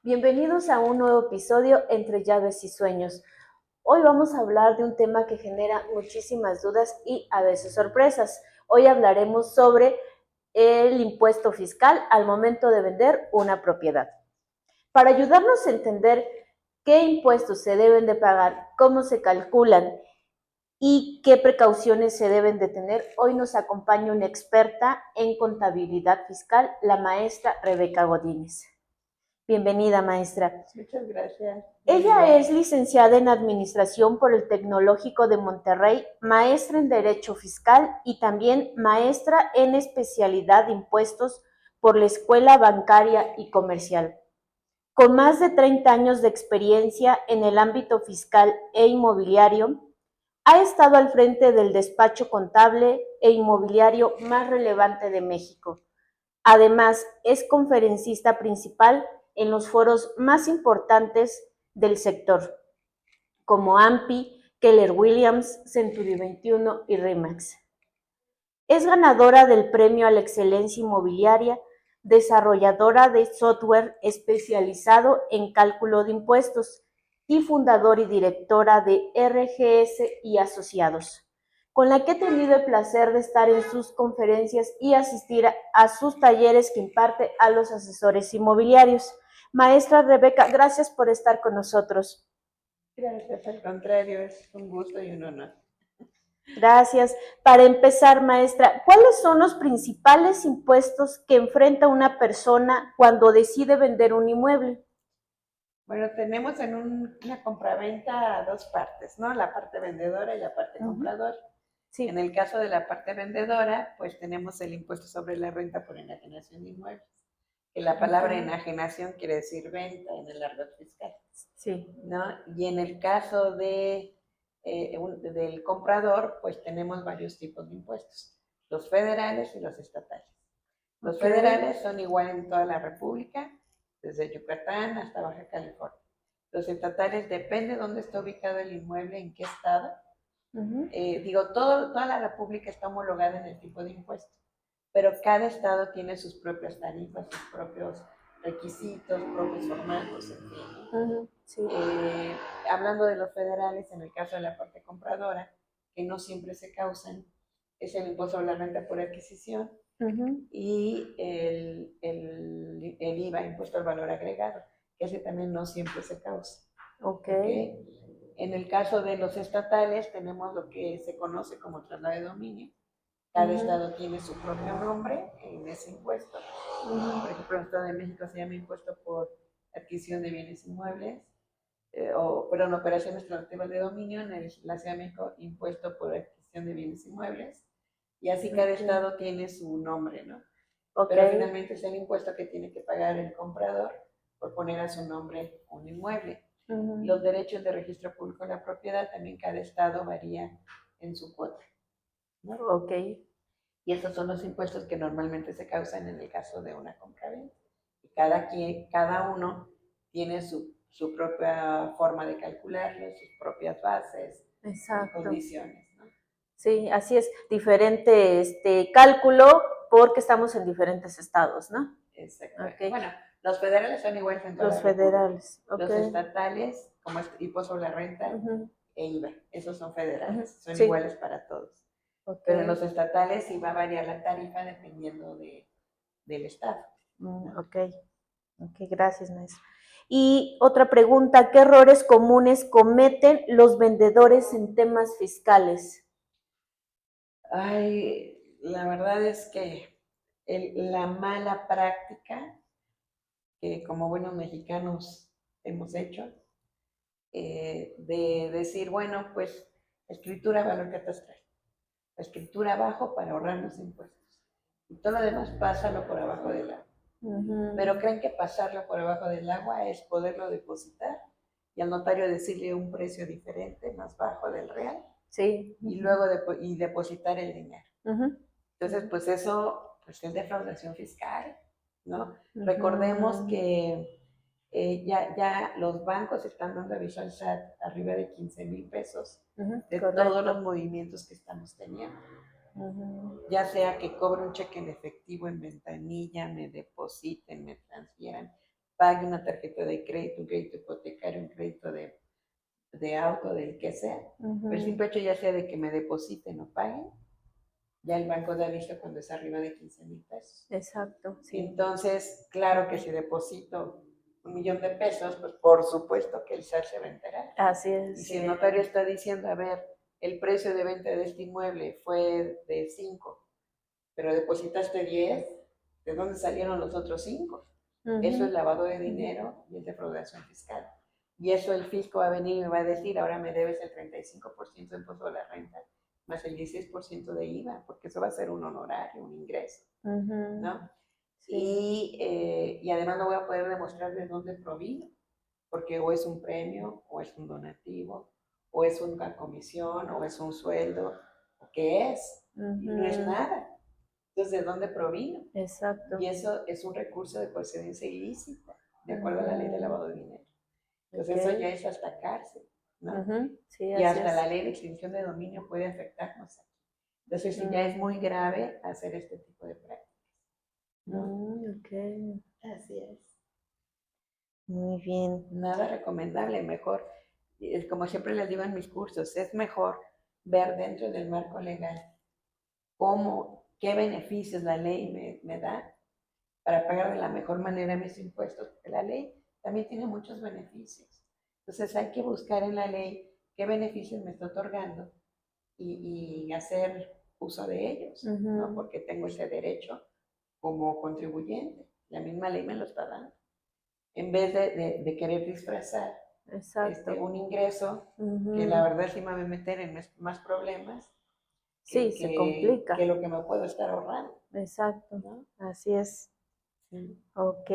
Bienvenidos a un nuevo episodio entre llaves y sueños. Hoy vamos a hablar de un tema que genera muchísimas dudas y a veces sorpresas. Hoy hablaremos sobre el impuesto fiscal al momento de vender una propiedad. Para ayudarnos a entender qué impuestos se deben de pagar, cómo se calculan y qué precauciones se deben de tener, hoy nos acompaña una experta en contabilidad fiscal, la maestra Rebeca Godínez. Bienvenida, maestra. Muchas gracias. Ella es licenciada en Administración por el Tecnológico de Monterrey, maestra en Derecho Fiscal y también maestra en especialidad de impuestos por la Escuela Bancaria y Comercial. Con más de 30 años de experiencia en el ámbito fiscal e inmobiliario, ha estado al frente del despacho contable e inmobiliario más relevante de México. Además, es conferencista principal en los foros más importantes del sector, como AMPI, Keller Williams, Century 21 y RE/MAX. Es ganadora del Premio a la Excelencia Inmobiliaria, desarrolladora de software especializado en cálculo de impuestos y fundadora y directora de RGS y Asociados, con la que he tenido el placer de estar en sus conferencias y asistir a sus talleres que imparte a los asesores inmobiliarios. Maestra Rebeca, gracias por estar con nosotros. Gracias, al contrario, es un gusto y un honor. Gracias. Para empezar, maestra, ¿cuáles son los principales impuestos que enfrenta una persona cuando decide vender un inmueble? Bueno, tenemos en una compraventa dos partes, ¿no? La parte vendedora y la parte compradora. Sí. En el caso de la parte vendedora, pues tenemos el impuesto sobre la renta por enajenación de inmuebles. Que la palabra enajenación quiere decir venta en el argot fiscal. Sí. ¿No? Y en el caso del comprador, pues tenemos varios tipos de impuestos, los federales y los estatales. Los federales son igual en toda la República, desde Yucatán hasta Baja California. Los estatales depende de dónde está ubicado el inmueble, en qué estado. Toda la República está homologada en el tipo de impuesto, pero cada estado tiene sus propias tarifas, sus propios requisitos, propios formatos, en fin. Sí. Hablando de los federales, en el caso de la parte compradora, que no siempre se causan, es el impuesto sobre la renta por adquisición y el IVA, impuesto al valor agregado, que ese también no siempre se causa. Okay. En el caso de los estatales, tenemos lo que se conoce como traslado de dominio. Cada estado tiene su propio nombre en ese impuesto. Por ejemplo, en el Estado de México se llama impuesto por adquisición de bienes inmuebles, operaciones traslativas de dominio. En la Ciudad de México, impuesto por adquisición de bienes inmuebles. Y así cada estado tiene su nombre, ¿no? Pero finalmente es el impuesto que tiene que pagar el comprador por poner a su nombre un inmueble. Los derechos de registro público de la propiedad, también cada estado varía en su cuota, ¿no? Y esos son los impuestos que normalmente se causan en el caso de una compraventa. Cada uno tiene su propia forma de calcularlo, sus propias bases, condiciones, ¿no? Sí, así es, diferente cálculo porque estamos en diferentes estados, ¿no? Exacto. Bueno, los federales son iguales en toda la federales. Los estatales, como impuesto sobre la renta e IVA, esos son federales, son iguales para todos. Pero en los estatales sí va a variar la tarifa dependiendo del estado. Ok, gracias, maestra. Y otra pregunta, ¿qué errores comunes cometen los vendedores en temas fiscales? Ay, la verdad es que la mala práctica que como buenos mexicanos hemos hecho, de decir, bueno, pues escritura valor catastral, escritura abajo para ahorrarnos impuestos. Y todo lo demás pásalo por abajo del agua. Pero creen que pasarlo por abajo del agua es poderlo depositar y al notario decirle un precio diferente, más bajo del real. Sí. Y luego depositar el dinero. Entonces, pues eso pues es defraudación fiscal, ¿no? Recordemos que ya los bancos están dando aviso al SAT arriba de 15,000 pesos de todos los movimientos que estamos teniendo. Ya sea que cobre un cheque en efectivo en ventanilla, me depositen, me transfieran, pague una tarjeta de crédito, un crédito hipotecario, un crédito de auto, del que sea. Pero el simple hecho ya sea de que me depositen o paguen, ya el banco da aviso cuando es arriba de 15,000 pesos. Exacto, sí. Entonces, claro que si deposito 1,000,000 de pesos, pues por supuesto que el SAT se va a enterar. Así es. Y si el notario está diciendo, a ver, el precio de venta de este inmueble fue de 5, pero depositaste 10, ¿de dónde salieron los otros 5? Eso es lavado de dinero y es defraudación fiscal. Y eso el fisco va a venir y me va a decir, ahora me debes el 35% de impuesto de la renta, más el 16% de IVA, porque eso va a ser un honorario, un ingreso, ¿no? Sí. Y además no voy a poder demostrar de dónde provino, porque o es un premio, o es un donativo, o es una comisión, o es un sueldo, o qué es, y no es nada. Entonces, ¿de dónde provino? Exacto. Y eso es un recurso de procedencia ilícita, de acuerdo a la ley de lavado de dinero. Entonces, eso ya es hasta cárcel, ¿no? Sí, y hasta la ley de extinción de dominio puede afectarnos aquí. Entonces, sí, ya es muy grave hacer este tipo de prácticas, ¿no? Así es. Muy bien. Nada recomendable, mejor, como siempre les digo en mis cursos, es mejor ver dentro del marco legal qué beneficios la ley me da para pagar de la mejor manera mis impuestos, porque la ley también tiene muchos beneficios. Entonces hay que buscar en la ley qué beneficios me está otorgando y hacer uso de ellos, ¿no? Porque tengo ese derecho como contribuyente. La misma ley me lo está dando. En vez de querer disfrazar un ingreso, que la verdad sí me va a meter en más problemas, se complica. Que lo que me puedo estar ahorrando. Exacto, ¿no? Así es. Sí. Ok.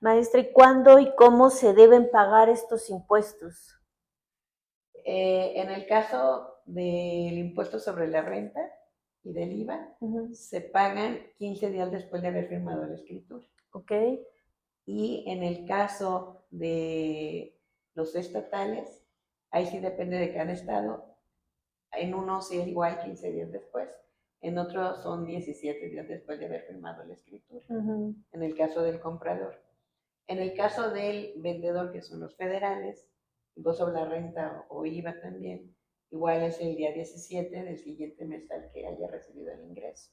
Maestra, ¿y cuándo y cómo se deben pagar estos impuestos? En el caso del impuesto sobre la renta y del IVA, se pagan 15 días después de haber firmado la escritura. Ok. Y en el caso de los estatales, ahí sí depende de cada estado. En uno sí es igual 15 días después, en otro son 17 días después de haber firmado la escritura, en el caso del comprador. En el caso del vendedor, que son los federales, impuesto sobre la renta o IVA también, igual es el día 17 del siguiente mes al que haya recibido el ingreso.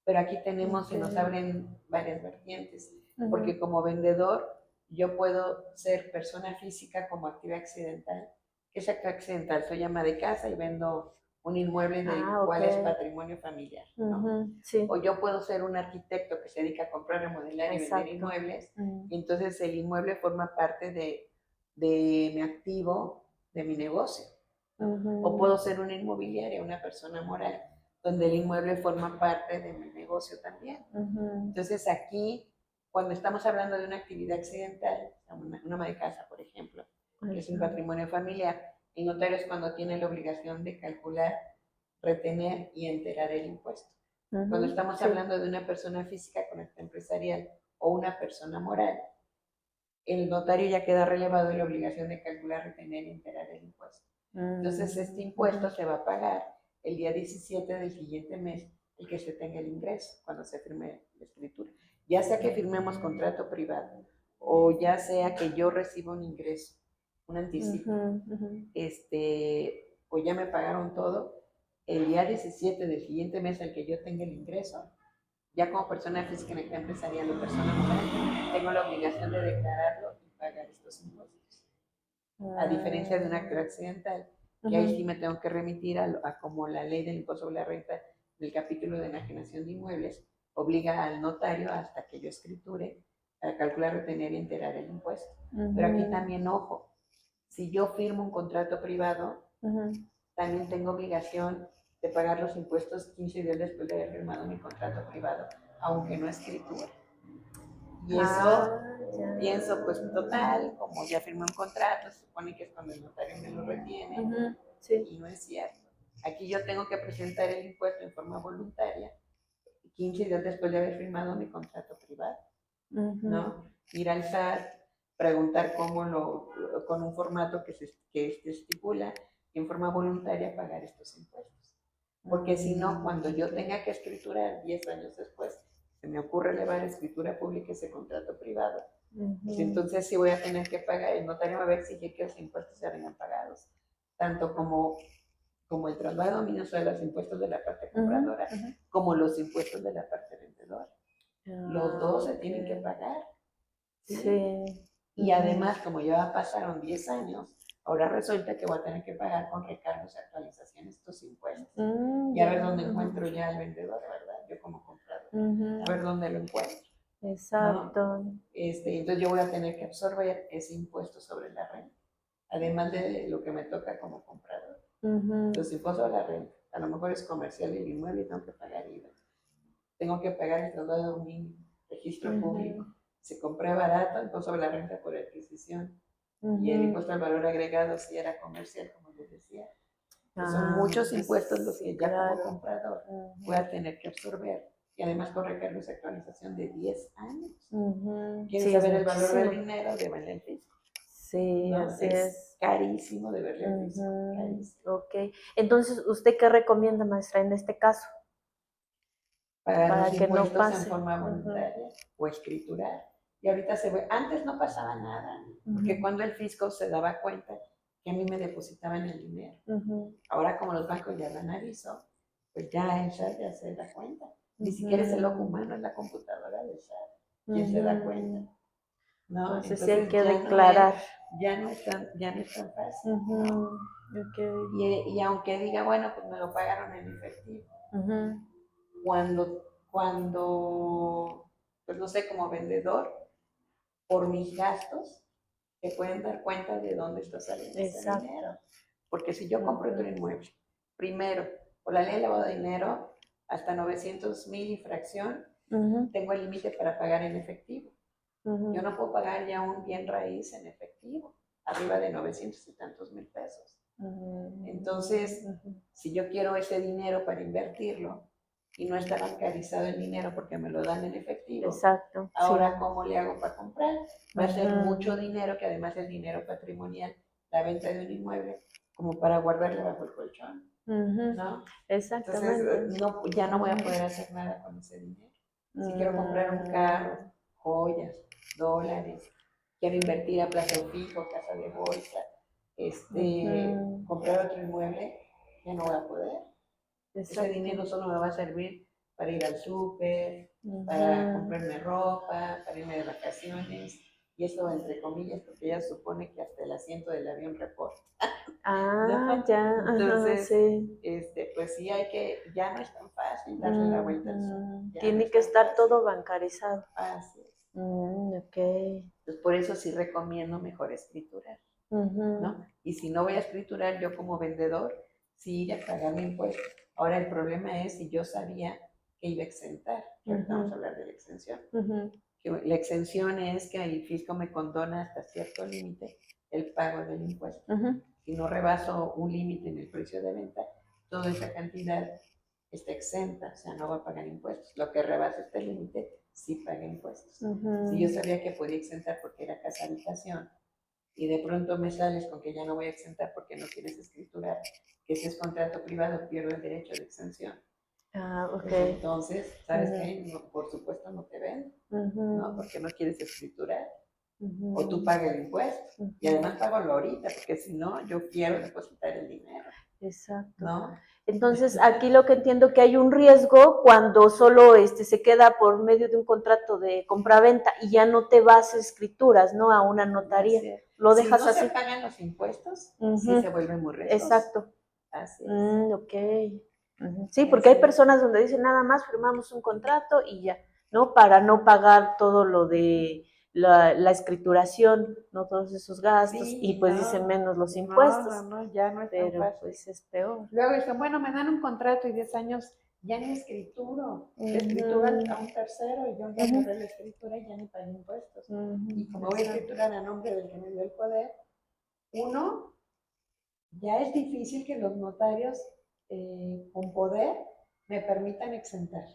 Pero aquí tenemos, se nos abren varias vertientes, porque como vendedor yo puedo ser persona física como actividad accidental. ¿Qué es actividad accidental? Soy ama de casa y vendo un inmueble del cual es patrimonio familiar, ¿no? Sí. O yo puedo ser un arquitecto que se dedica a comprar, remodelar y vender inmuebles, y entonces el inmueble forma parte de mi activo, de mi negocio. O puedo ser una inmobiliaria, una persona moral, donde el inmueble forma parte de mi negocio también. Entonces aquí, cuando estamos hablando de una actividad accidental, una ama de casa, por ejemplo, que es un patrimonio familiar, el notario es cuando tiene la obligación de calcular, retener y enterar el impuesto. Cuando estamos hablando de una persona física con acta empresarial o una persona moral, el notario ya queda relevado en la obligación de calcular, retener y enterar el impuesto. Entonces, este impuesto se va a pagar el día 17 del siguiente mes, el que se tenga el ingreso, cuando se firme la escritura. Ya sea que firmemos contrato privado o ya sea que yo reciba un ingreso, un anticipo, o ya me pagaron todo, el día 17 del siguiente mes al que yo tenga el ingreso, ya como persona física en actividad empresarial o persona moral, tengo la obligación de declararlo y pagar estos impuestos. A diferencia de una actividad accidental, que ahí sí me tengo que remitir a como la ley del impuesto sobre la renta del capítulo de enajenación de inmuebles obliga al notario hasta que yo escriture a calcular, retener y enterar el impuesto. Pero aquí también, ojo, si yo firmo un contrato privado, también tengo obligación de pagar los impuestos 15 días después de haber firmado mi contrato privado, aunque no escritura. Y eso pienso, pues total, como ya firmé un contrato, se supone que es cuando el notario me lo retiene, y no es cierto. Aquí yo tengo que presentar el impuesto en forma voluntaria 15 días después de haber firmado mi contrato privado, ¿no? Ir al SAT, preguntar con un formato que estipula en forma voluntaria pagar estos impuestos. Porque si no, cuando yo tenga que escriturar 10 años después, se me ocurre elevar a escritura pública ese contrato privado, Pues entonces sí voy a tener que pagar, el notario me va a exigir que los impuestos se vengan pagados, tanto como el traslado de dominio sobre los impuestos de la parte compradora, como los impuestos de la parte vendedora. Los dos se tienen que pagar. ¿Sí? Y además, como ya pasaron 10 años, ahora resulta que voy a tener que pagar con recargos y actualizaciones estos impuestos. Y a ver dónde encuentro ya al vendedor, ¿verdad? Yo como comprador. A ver dónde lo encuentro. Exacto. ¿No? Entonces yo voy a tener que absorber ese impuesto sobre la renta, además de lo que me toca como comprador. Los impuestos a la renta, a lo mejor es comercial el inmueble y tengo que pagar IVA. Tengo que pagar el traslado de dominio, registro público. Se compré barato, entonces sobre la renta por adquisición. Y el impuesto al valor agregado si era comercial, como les decía. Son muchos impuestos los que ya como comprador voy a tener que absorber. Y además con recargos de actualización de 10 años. ¿Quieren saber el valor del dinero? Deberle al fisco. Sí, ¿no? así es. Carísimo deberle al fisco. Carísimo. Ok. Entonces, ¿usted qué recomienda, maestra, en este caso? Para los que impuestos no pase en forma voluntaria o escriturar. Y ahorita se ve, antes no pasaba nada, porque cuando el fisco se daba cuenta que a mí me depositaban el dinero. Ahora como los bancos ya dan aviso, pues ya el SAT ya se da cuenta. Ni siquiera es el ojo humano, es la computadora del SAT quien se da cuenta. ¿No? Entonces sí hay que declarar. Ya no es tan fácil. ¿No? Y aunque diga, bueno, pues me lo pagaron en efectivo. Cuando, pues no sé, como vendedor, por mis gastos, te pueden dar cuenta de dónde está saliendo ese dinero. Porque si yo compro tu inmueble, primero, por la ley de lavado de dinero, hasta 900,000 infracción, tengo el límite para pagar en efectivo. Yo no puedo pagar ya un bien raíz en efectivo, arriba de 900 y tantos mil pesos. Entonces, si yo quiero ese dinero para invertirlo, y no está bancarizado el dinero porque me lo dan en efectivo. Exacto. Ahora, ¿cómo le hago para comprar? Va a ser mucho dinero, que además es dinero patrimonial, la venta de un inmueble, como para guardarle bajo el colchón. ¿No? Exactamente. Entonces, ya no voy a poder hacer nada con ese dinero. Si quiero comprar un carro, joyas, dólares, quiero invertir a plazo fijo, casa de bolsa, comprar otro inmueble, ya no voy a poder. Exacto. Ese dinero solo me va a servir para ir al súper, para comprarme ropa, para irme de vacaciones, y eso entre comillas, porque ella supone que hasta el asiento del avión reporta. ¿No? Ya. Entonces, sí. Pues sí ya no es tan fácil darle la vuelta al sur. Tiene que estar todo bancarizado. Así es. Ok. Entonces, por eso sí recomiendo mejor escriturar, ¿no? Y si no voy a escriturar, yo como vendedor, sí ir a pagar mi impuesto. Ahora el problema es si yo sabía que iba a exentar, que ahorita vamos a hablar de la exención. Que la exención es que el fisco me condona hasta cierto límite el pago del impuesto. Si no rebaso un límite en el precio de venta, toda esa cantidad está exenta, o sea, no va a pagar impuestos. Lo que rebasa este límite sí paga impuestos. Si yo sabía que podía exentar porque era casa habitación, y de pronto me sales con que ya no voy a exentar porque no quieres escriturar, que ese es contrato privado, pierdo el derecho de exención. Ok. Pues entonces, ¿sabes qué? No, por supuesto no te ven, ¿no? Porque no quieres escriturar. O tú pagas el impuesto. Y además págalo ahorita, porque si no, yo quiero depositar el dinero. Exacto. ¿No? Entonces, aquí lo que entiendo que hay un riesgo cuando solo se queda por medio de un contrato de compraventa y ya no te vas a escrituras, ¿no? A una notaría. Lo dejas así. Si no se pagan los impuestos, sí se vuelve muy riesgoso. Exacto. Así es. Ok. Sí, porque hay personas donde dicen nada más firmamos un contrato y ya, ¿no? Para no pagar todo lo de la escrituración, ¿no? Todos esos gastos, y pues dicen menos los impuestos. No, ya no es pero tan fácil. Pues es peor. Luego dicen, bueno, me dan un contrato y 10 años, ya ni escrituro. Escrituran a un tercero y yo ya borré la escritura y ya ni pagué impuestos. Y como voy a escriturar a nombre del que me dio el poder, uno, ya es difícil que los notarios con poder me permitan exentar.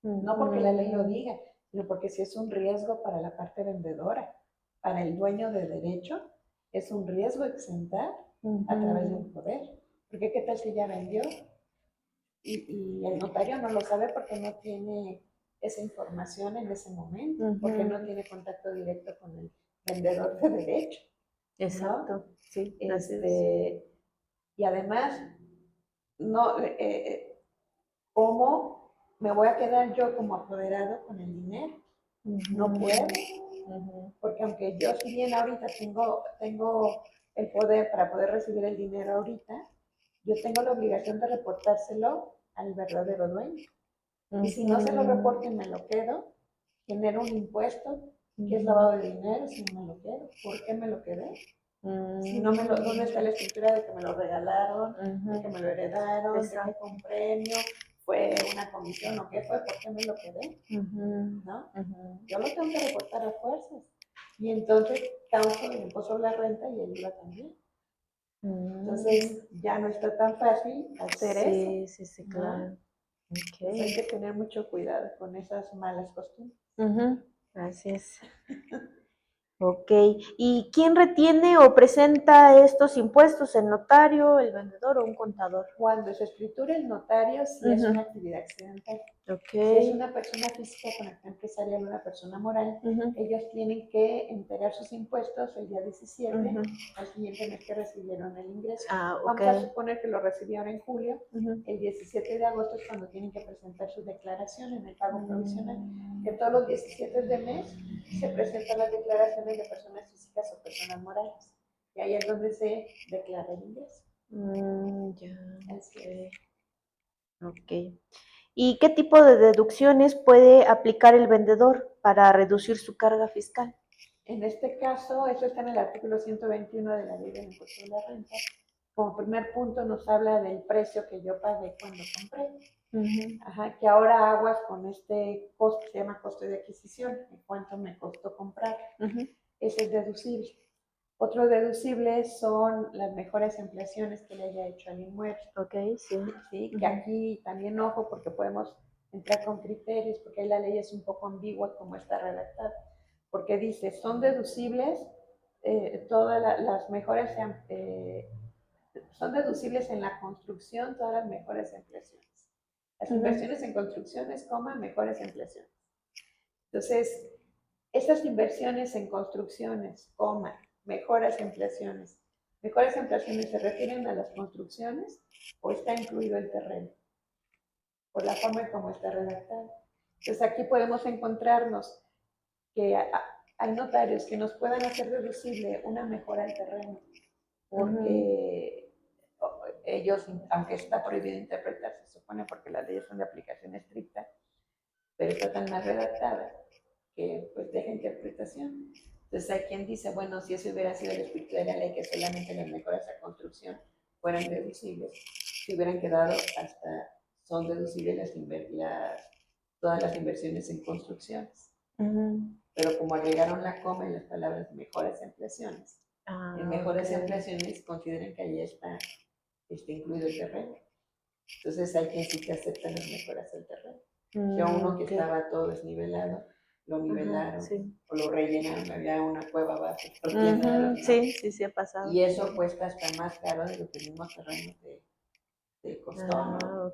No porque la ley lo diga, sino porque si es un riesgo para la parte vendedora, para el dueño de derecho, es un riesgo exentar a través de un poder. Porque qué tal si ya vendió y el notario no lo sabe porque no tiene esa información en ese momento, porque no tiene contacto directo con el vendedor de derecho. Exacto, ¿no? Sí. Y además, no, ¿cómo me voy a quedar yo como apoderado con el dinero? No puedo, porque aunque yo si bien ahorita tengo el poder para poder recibir el dinero ahorita, yo tengo la obligación de reportárselo al verdadero dueño. Y si no se lo reporto y me lo quedo, genero un impuesto que es lavado de dinero si no me lo quedo. ¿Por qué me lo quedé? Si no ¿dónde está la escritura de que me lo regalaron, de que me lo heredaron, de que fue un premio, fue una comisión o qué fue? ¿Por qué me lo quedé? ¿No? Yo lo tengo que reportar a fuerzas. Y entonces causo el impuesto sobre la renta y el IVA también. Entonces ya no está tan fácil hacer eso. Sí, claro. Entonces hay que tener mucho cuidado con esas malas costumbres. Así es. Ok. ¿Y quién retiene o presenta estos impuestos? ¿El notario, el vendedor o un contador? Cuando se escritura el notario, sí es una actividad accidental. Si es una persona física con actividad empresarial o una persona moral, ellos tienen que entregar sus impuestos el día 17, al siguiente mes que recibieron el ingreso. Vamos a suponer que lo recibieron en julio, el 17 de agosto es cuando tienen que presentar su declaración en el pago provisional, que todos los 17 de mes se presentan las declaraciones de personas físicas o personas morales, y ahí es donde se declara el ingreso. Ok. ¿Y qué tipo de deducciones puede aplicar el vendedor para reducir su carga fiscal? En este caso, eso está en el artículo 121 de la Ley del Impuesto de la Renta. Como primer punto nos habla del precio que yo pagué cuando compré. Que ahora aguas con este costo, se llama costo de adquisición, de cuánto me costó comprar. Ese es deducible. Otro deducible son las mejores ampliaciones que le haya hecho al inmueble. Sí, que aquí también ojo porque podemos entrar con criterios, porque ahí la ley es un poco ambigua como está redactada. Porque dice, son deducibles todas las mejores, son deducibles en la construcción todas las mejores ampliaciones. Las inversiones en construcciones, mejores ampliaciones. Entonces, estas inversiones en construcciones, mejores ampliaciones. ¿Mejores ampliaciones se refieren a las construcciones o está incluido el terreno? Por la forma en cómo está redactado. Entonces, aquí podemos encontrarnos que hay notarios que nos puedan hacer deducible una mejora al terreno, porque ellos, aunque está prohibido interpretar, se supone porque las leyes son de aplicación estricta, pero está tan mal redactada que pues deja interpretación. Entonces hay quien dice, bueno, si eso hubiera sido el espíritu de la ley, que solamente las mejoras a construcción fueran deducibles, si hubieran quedado hasta, son deducibles todas las inversiones en construcciones. Pero como agregaron la coma en las palabras mejores ampliaciones, en mejores ampliaciones consideran que ahí está incluido el terreno. Entonces hay quien sí que acepta las mejoras del terreno. Si a uno que estaba todo desnivelado, lo nivelaron o lo rellenaron, había una cueva abajo, lo llenaron, ¿no? Sí, ha pasado. Y eso cuesta hasta más caro de lo que el mismo terreno te costó, ¿no?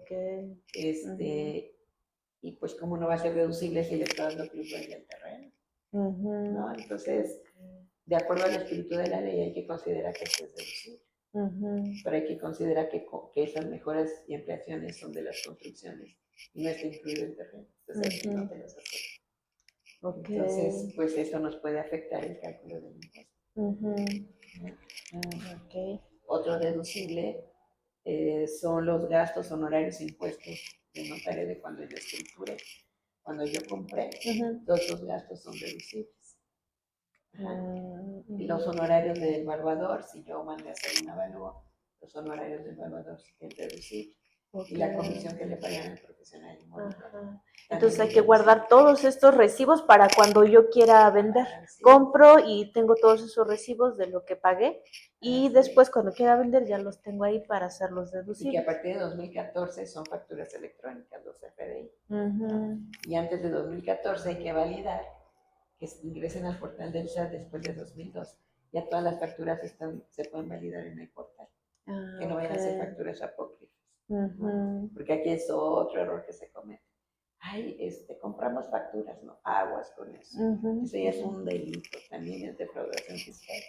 Y pues cómo no va a ser deducible si le está dando plusvalía al terreno, ¿no? Entonces, de acuerdo al espíritu de la ley hay que considerar que esto es deducible. Pero hay que considerar que esas mejoras y ampliaciones son de las construcciones y no está incluido el terreno. Entonces aquí no te las acepto. Entonces, pues eso nos puede afectar el cálculo del impuesto. Otro deducible son los gastos, honorarios e impuestos del notario de cuando yo escrituré. Cuando yo compré, todos los gastos son deducibles. Y los honorarios del evaluador, si yo mandé a hacer un avalúo, los honorarios del evaluador es deducible. Y la comisión que le pagan al profesional inmobiliario. Entonces hay que guardar todos estos recibos para cuando yo quiera vender. Compro y tengo todos esos recibos de lo que pagué y después cuando quiera vender ya los tengo ahí para hacerlos deducibles. Y que a partir de 2014 son facturas electrónicas, los FDI. Y antes de 2014 hay que validar que ingresen al portal del SAT después de 2002. Ya todas las facturas se pueden validar en el portal. Que no vayan a ser facturas apócrifas. Porque aquí es otro error que se comete. ay, compramos facturas, no, aguas con eso. Eso ya es un delito, también es defraudación fiscal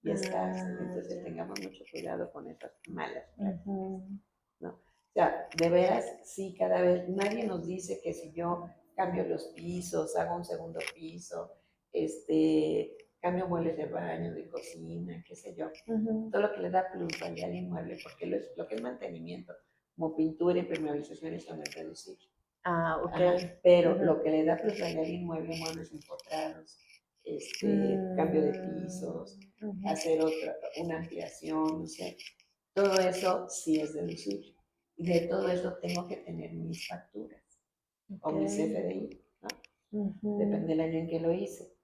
y es cárcel. Entonces tengamos mucho cuidado con esas malas prácticas, ¿no? O sea, de veras, sí, cada vez, nadie nos dice que si yo cambio los pisos, hago un segundo piso, cambio muebles de baño, de cocina, qué sé yo, todo lo que le da plusvalía al inmueble, porque lo que es mantenimiento, como pintura, impermeabilización, eso no es reducible. Ok. Pero lo que le da plusvalía al inmueble, muebles empotrados, cambio de pisos, hacer una ampliación, no sé, todo eso sí es deducible. Y de todo eso tengo que tener mis facturas o mis CFDI, ¿no? Depende del año en que lo hice.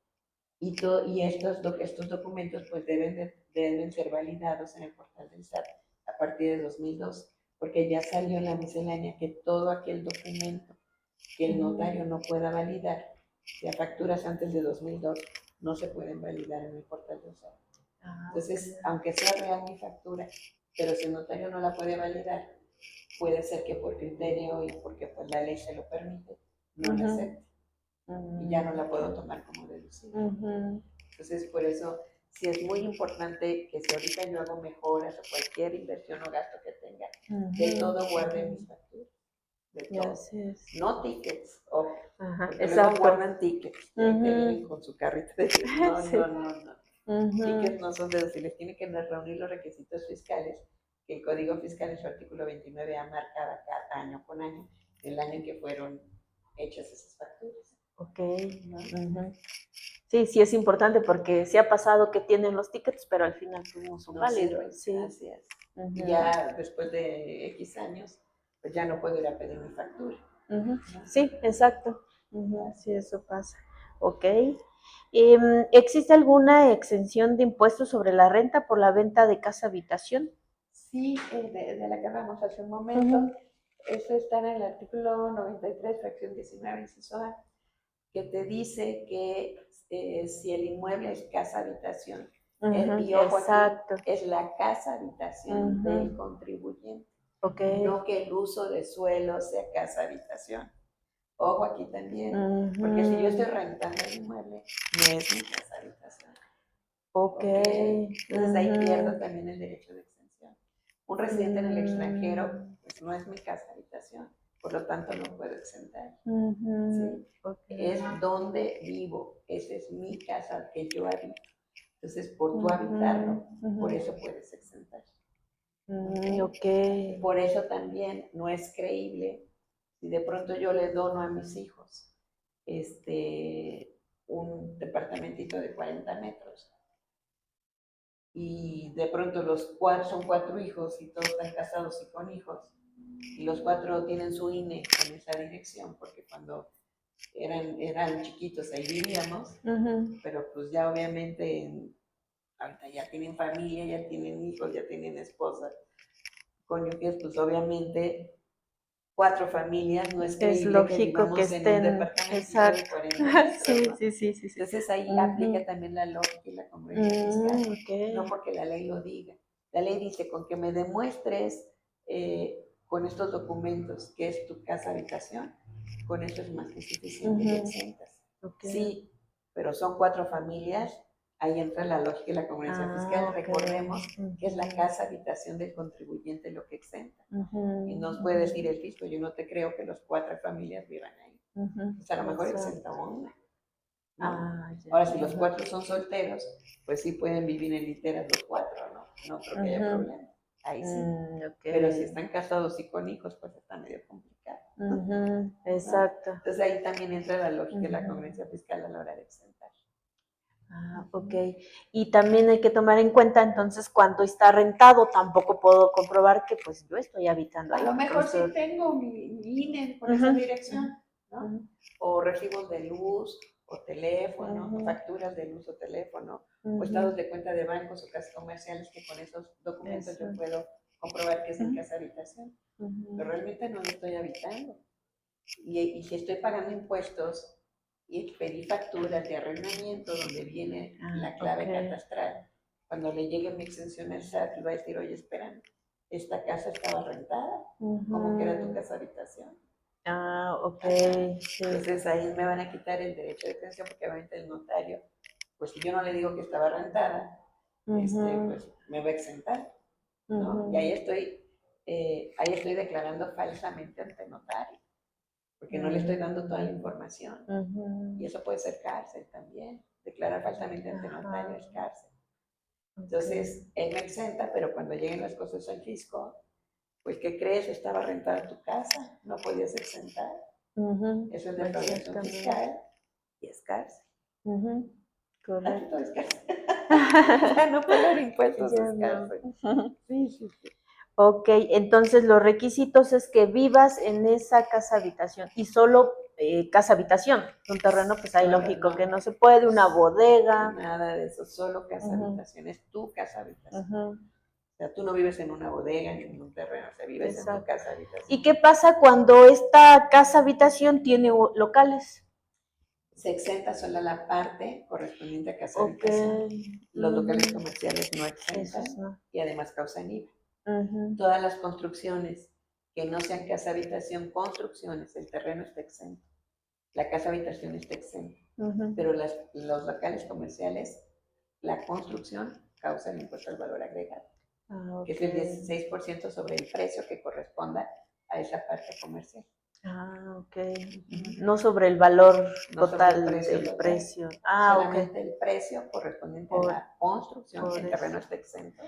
Y estos documentos pues deben ser validados en el portal del SAT a partir de 2002, porque ya salió en la miscelánea que todo aquel documento que el notario no pueda validar, sea facturas antes de 2002, no se pueden validar en el portal del SAT. Entonces, aunque sea real mi factura, pero si el notario no la puede validar, puede ser que por criterio y porque pues la ley se lo permite, no la acepte. Y ya no la puedo tomar como deducible. Entonces, por eso, sí es muy importante que si ahorita yo hago mejoras o cualquier inversión o gasto que tenga, de todo guarde mis facturas. De todo. No tickets, ojo. Porque luego guardan tickets que vienen con su carrita de no. Tickets no son deducibles, tienen que reunir los requisitos fiscales que el Código Fiscal en su artículo 29A marca cada año con año, el año en que fueron hechas esas facturas. Ok. ¿No? Sí, sí es importante porque sí ha pasado que tienen los tickets, pero al final pues, no son válidos. Sí. Así es. Y ya después de X años, pues ya no puedo ir a pedir mi factura. ¿No? Sí, exacto. Sí, eso pasa. Ok. ¿Existe alguna exención de impuestos sobre la renta por la venta de casa-habitación? Sí, de la que hablamos hace un momento. Eso está en el artículo 93, fracción 19, inciso A, que te dice que si el inmueble es casa-habitación, y ojo aquí, es la casa-habitación del contribuyente, no que el uso de suelo sea casa-habitación. Ojo aquí también, porque si yo estoy rentando el inmueble, no es mi casa-habitación. Ok. Entonces ahí pierdo también el derecho de exención. Un residente en el extranjero, pues no es mi casa-habitación, por lo tanto no puedo exentar. ¿Sí? Es donde vivo, esa es mi casa que yo habito. Entonces, por tu habitarlo, por eso puedes exentar. Por eso también no es creíble si de pronto yo le dono a mis hijos un departamentito de 40 metros y de pronto son 4 hijos y todos están casados y con hijos y los 4 tienen su INE con esa dirección, porque cuando eran chiquitos ahí vivíamos, pero pues ya obviamente ahorita ya tienen familia, ya tienen hijos, ya tienen esposa, cónyuges, pues obviamente 4 familias no es creíble, es lógico que estén en un departamento de 40 metros, ¿no? sí. Entonces ahí aplica también la lógica y la congruencia fiscal, no porque la ley lo diga. La ley dice, con que me demuestres con estos documentos que es tu casa habitación, con eso es más que suficiente y exentas. Sí, pero son 4 familias, ahí entra la lógica y la congruencia fiscal. Recordemos que es la casa habitación del contribuyente lo que exenta. Y nos puede decir el fisco, yo no te creo que los 4 familias vivan ahí. Pues a lo mejor exenta una. ¿No? Ahora, si los 4 son solteros, pues sí pueden vivir en literas los 4, ¿no? No creo que haya problema. Ahí sí. Pero si están casados y con hijos, pues está medio complicado. Exacto. Entonces ahí también entra la lógica y la congruencia fiscal a la hora de exentar. Ok. Y también hay que tomar en cuenta entonces cuando está rentado, tampoco puedo comprobar que pues yo estoy habitando ahí. A lo mejor sí tengo mi INE con esa dirección, ¿no? O recibos de luz, o teléfono, o facturas de luz o teléfono, o estados de cuenta de bancos o casas comerciales que con esos documentos yo puedo comprobar que es mi casa habitación. Pero realmente no lo estoy habitando. Y si estoy pagando impuestos y pedí facturas de arrendamiento donde viene la clave catastral, cuando le llegue mi exención al SAT, le va a decir, oye, espera, esta casa estaba rentada, ¿cómo que era tu casa habitación? Ah, ok. Sí. Entonces ahí me van a quitar el derecho de exención porque obviamente el notario, pues si yo no le digo que estaba rentada, pues me va a exentar, ¿no? Y ahí estoy declarando falsamente ante notario, porque no le estoy dando toda la información. Y eso puede ser cárcel también. Declarar falsamente ante notario es cárcel. Entonces, él me exenta, pero cuando lleguen las cosas al fisco, pues, ¿qué crees? Estaba rentada tu casa, no podías exentar. Eso es defraudación fiscal y es cárcel. Correcto. Todo es cárcel. Ya no pagar impuestos es cárcel. Sí. Ok, entonces los requisitos es que vivas en esa casa habitación y solo casa habitación. Un terreno, pues ahí lógico que no se puede, una bodega. Nada de eso, solo casa habitación, es tu casa habitación. O sea, tú no vives en una bodega ni en un terreno, o sea, vives en tu casa habitación. ¿Y qué pasa cuando esta casa habitación tiene locales? Se exenta solo la parte correspondiente a casa habitación. Los locales comerciales no exentan y además causan IVA. Todas las construcciones que no sean casa habitación, construcciones, el terreno está exento. La casa habitación está exenta. Pero los locales comerciales, la construcción causa el impuesto al valor agregado, que es el 16% sobre el precio que corresponda a esa parte comercial. Ah, ok. No sobre el valor total del precio. Solamente el precio correspondiente a la construcción, el terreno está exento.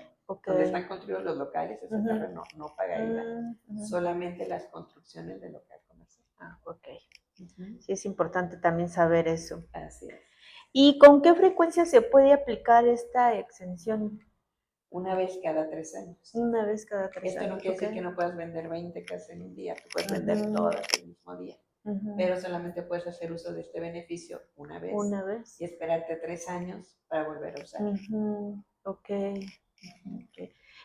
Donde están construidos los locales, ese terreno no paga IVA. Solamente las construcciones del local comercial. Ah, ok. Sí, es importante también saber eso. Así es. ¿Y con qué frecuencia se puede aplicar esta exención? Una vez cada 3 años. Una vez cada 3 años. Esto no quiere decir que no puedas vender 20 casas en un día, tú puedes vender todas el mismo día, pero solamente puedes hacer uso de este beneficio una vez y esperarte 3 años para volver a usarlo. Okay.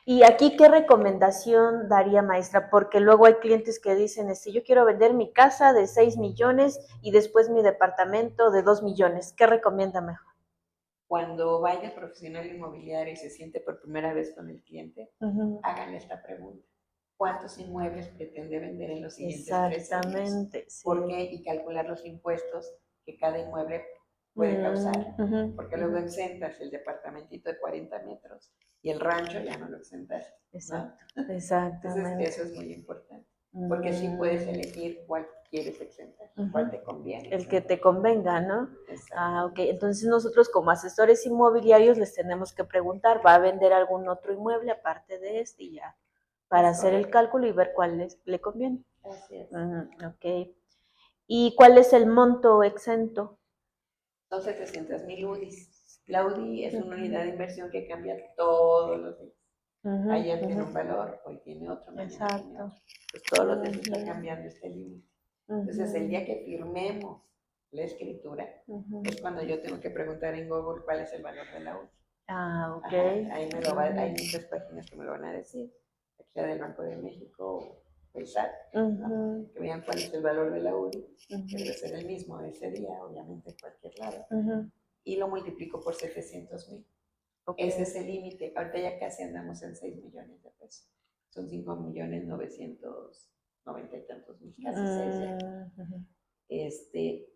¿Y aquí qué recomendación daría, maestra? Porque luego hay clientes que dicen, yo quiero vender mi casa de 6 millones y después mi departamento de 2 millones. ¿Qué recomienda mejor? Cuando vaya el profesional inmobiliario y se siente por primera vez con el cliente, háganle esta pregunta. ¿Cuántos inmuebles pretende vender en los siguientes 3 años? Exactamente. Sí. ¿Por qué? Y calcular los impuestos que cada inmueble puede causar. Porque luego exentas el departamentito de 40 metros y el rancho ya no lo exentas. Exacto. Exactamente. Entonces, eso es muy importante. Porque sí puedes elegir cuál quieres exentar, cuál te conviene. El que te convenga, ¿no? Ok. Entonces nosotros como asesores inmobiliarios les tenemos que preguntar, ¿va a vender algún otro inmueble aparte de este? Y ya, para hacer el cálculo y ver cuál le conviene. Así es. Ok. ¿Y cuál es el monto exento? Son 700,000 UDIs. La UDI es una unidad de inversión que cambia todos los días. Ayer tiene un valor, hoy tiene otro, mañana tiene otro. Pues todos los días está cambiando este límite. Entonces, el día que firmemos la escritura, es cuando yo tengo que preguntar en Google cuál es el valor de la UDI. Ok. Ahí hay muchas páginas que me lo van a decir, sea del Banco de México o el SAT, ¿no? Que vean cuál es el valor de la UDI, que debe ser el mismo ese día, obviamente en cualquier lado, y lo multiplico por 700,000. Ese es el límite. Ahorita ya casi andamos en 6 millones de pesos. Son 5,990,000 y tantos mil, casi 6 ya.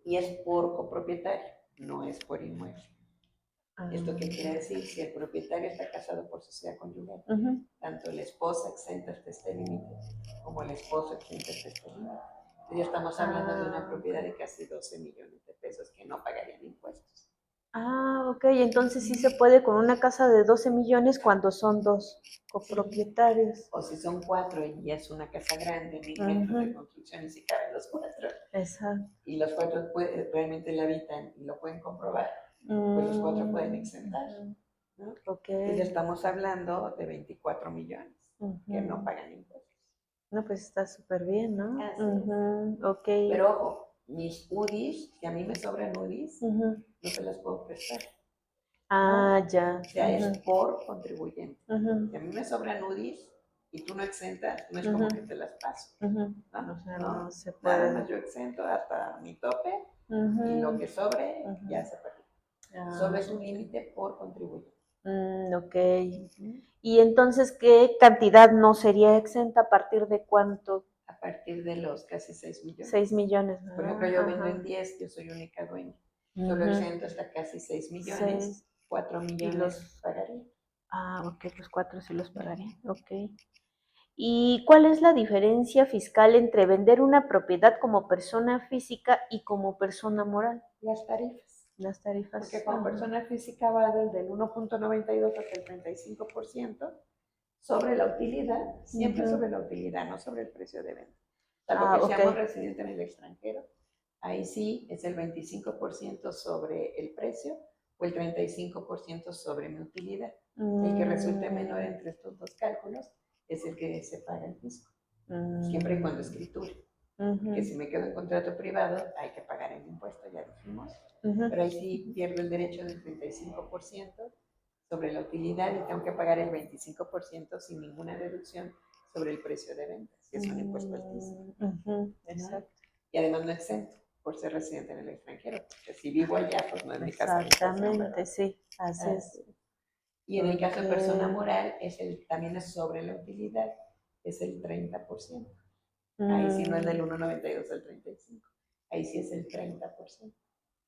Y es por copropietario, no es por inmueble. ¿Esto qué quiere decir? Si el propietario está casado por sociedad conyugal, tanto la esposa exenta este límite como el esposo exenta este límite. Entonces ya estamos hablando de una propiedad de casi 12 millones de pesos que no pagarían impuestos. Ok, entonces sí se puede con una casa de 12 millones cuando son 2 copropietarios. Sí. O si son 4 y es una casa grande, 1,000 metros de construcción y si caben los 4. Exacto. Y los 4 realmente la habitan y lo pueden comprobar, pues los 4 pueden exentar, ¿no? Entonces ya estamos hablando de 24 millones que no pagan impuestos. No, pues está súper bien, ¿no? Ok. Pero ojo, mis UDIs, si a mí me sobran UDIs, no se las puedo prestar. Ya. O sea, es por contribuyente. Si a mí me sobran UDIs y tú no exentas, no es como que te las paso. ¿No? O sea, no se Nada puede. más yo exento hasta mi tope y lo que sobre ya se perdió. Solo es un límite por contribuyente. Ok. ¿Y entonces qué cantidad no sería exenta? ¿A partir de cuánto? A partir de los casi 6 millones. 6 millones. Por ejemplo, yo vendo en 10, yo soy única dueña. Solo exento hasta casi 6 millones, 4 millones pagaría. Ok, los 4 sí los pagaría. Ok. ¿Y cuál es la diferencia fiscal entre vender una propiedad como persona física y como persona moral? Las tarifas. Las tarifas. Porque como persona física va desde el 1.92 hasta el 35% sobre la utilidad, siempre sobre la utilidad, no sobre el precio de venta. Salvo que seamos residentes en el extranjero, ahí sí es el 25% sobre el precio o el 35% sobre mi utilidad. El que resulte menor entre estos dos cálculos es el que se paga el fisco, siempre y cuando escriture. Que si me quedo en contrato privado hay que pagar el impuesto, ya dijimos, pero ahí sí pierdo el derecho del 35% sobre la utilidad y tengo que pagar el 25% sin ninguna deducción sobre el precio de venta, que es un impuesto altísimo. Exacto. Y además no exento por ser residente en el extranjero, porque si vivo allá, pues no es mi casa. Exactamente, sí, así es. Y en el caso de persona moral, también es sobre la utilidad, es el 30%. Ahí sí no es del 1.92 al 35. Ahí sí es el 30%.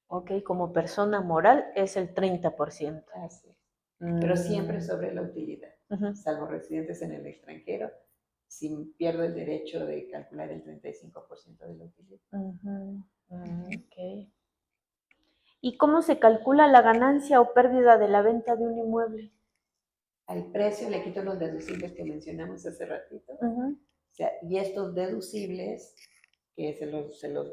Ok, como persona moral es el 30%. Así es. Pero siempre sobre la utilidad, salvo residentes en el extranjero, si pierdo el derecho de calcular el 35% de la utilidad. Ok. ¿Y cómo se calcula la ganancia o pérdida de la venta de un inmueble? Al precio le quito los deducibles que mencionamos hace ratito. O sea, y estos deducibles, que se los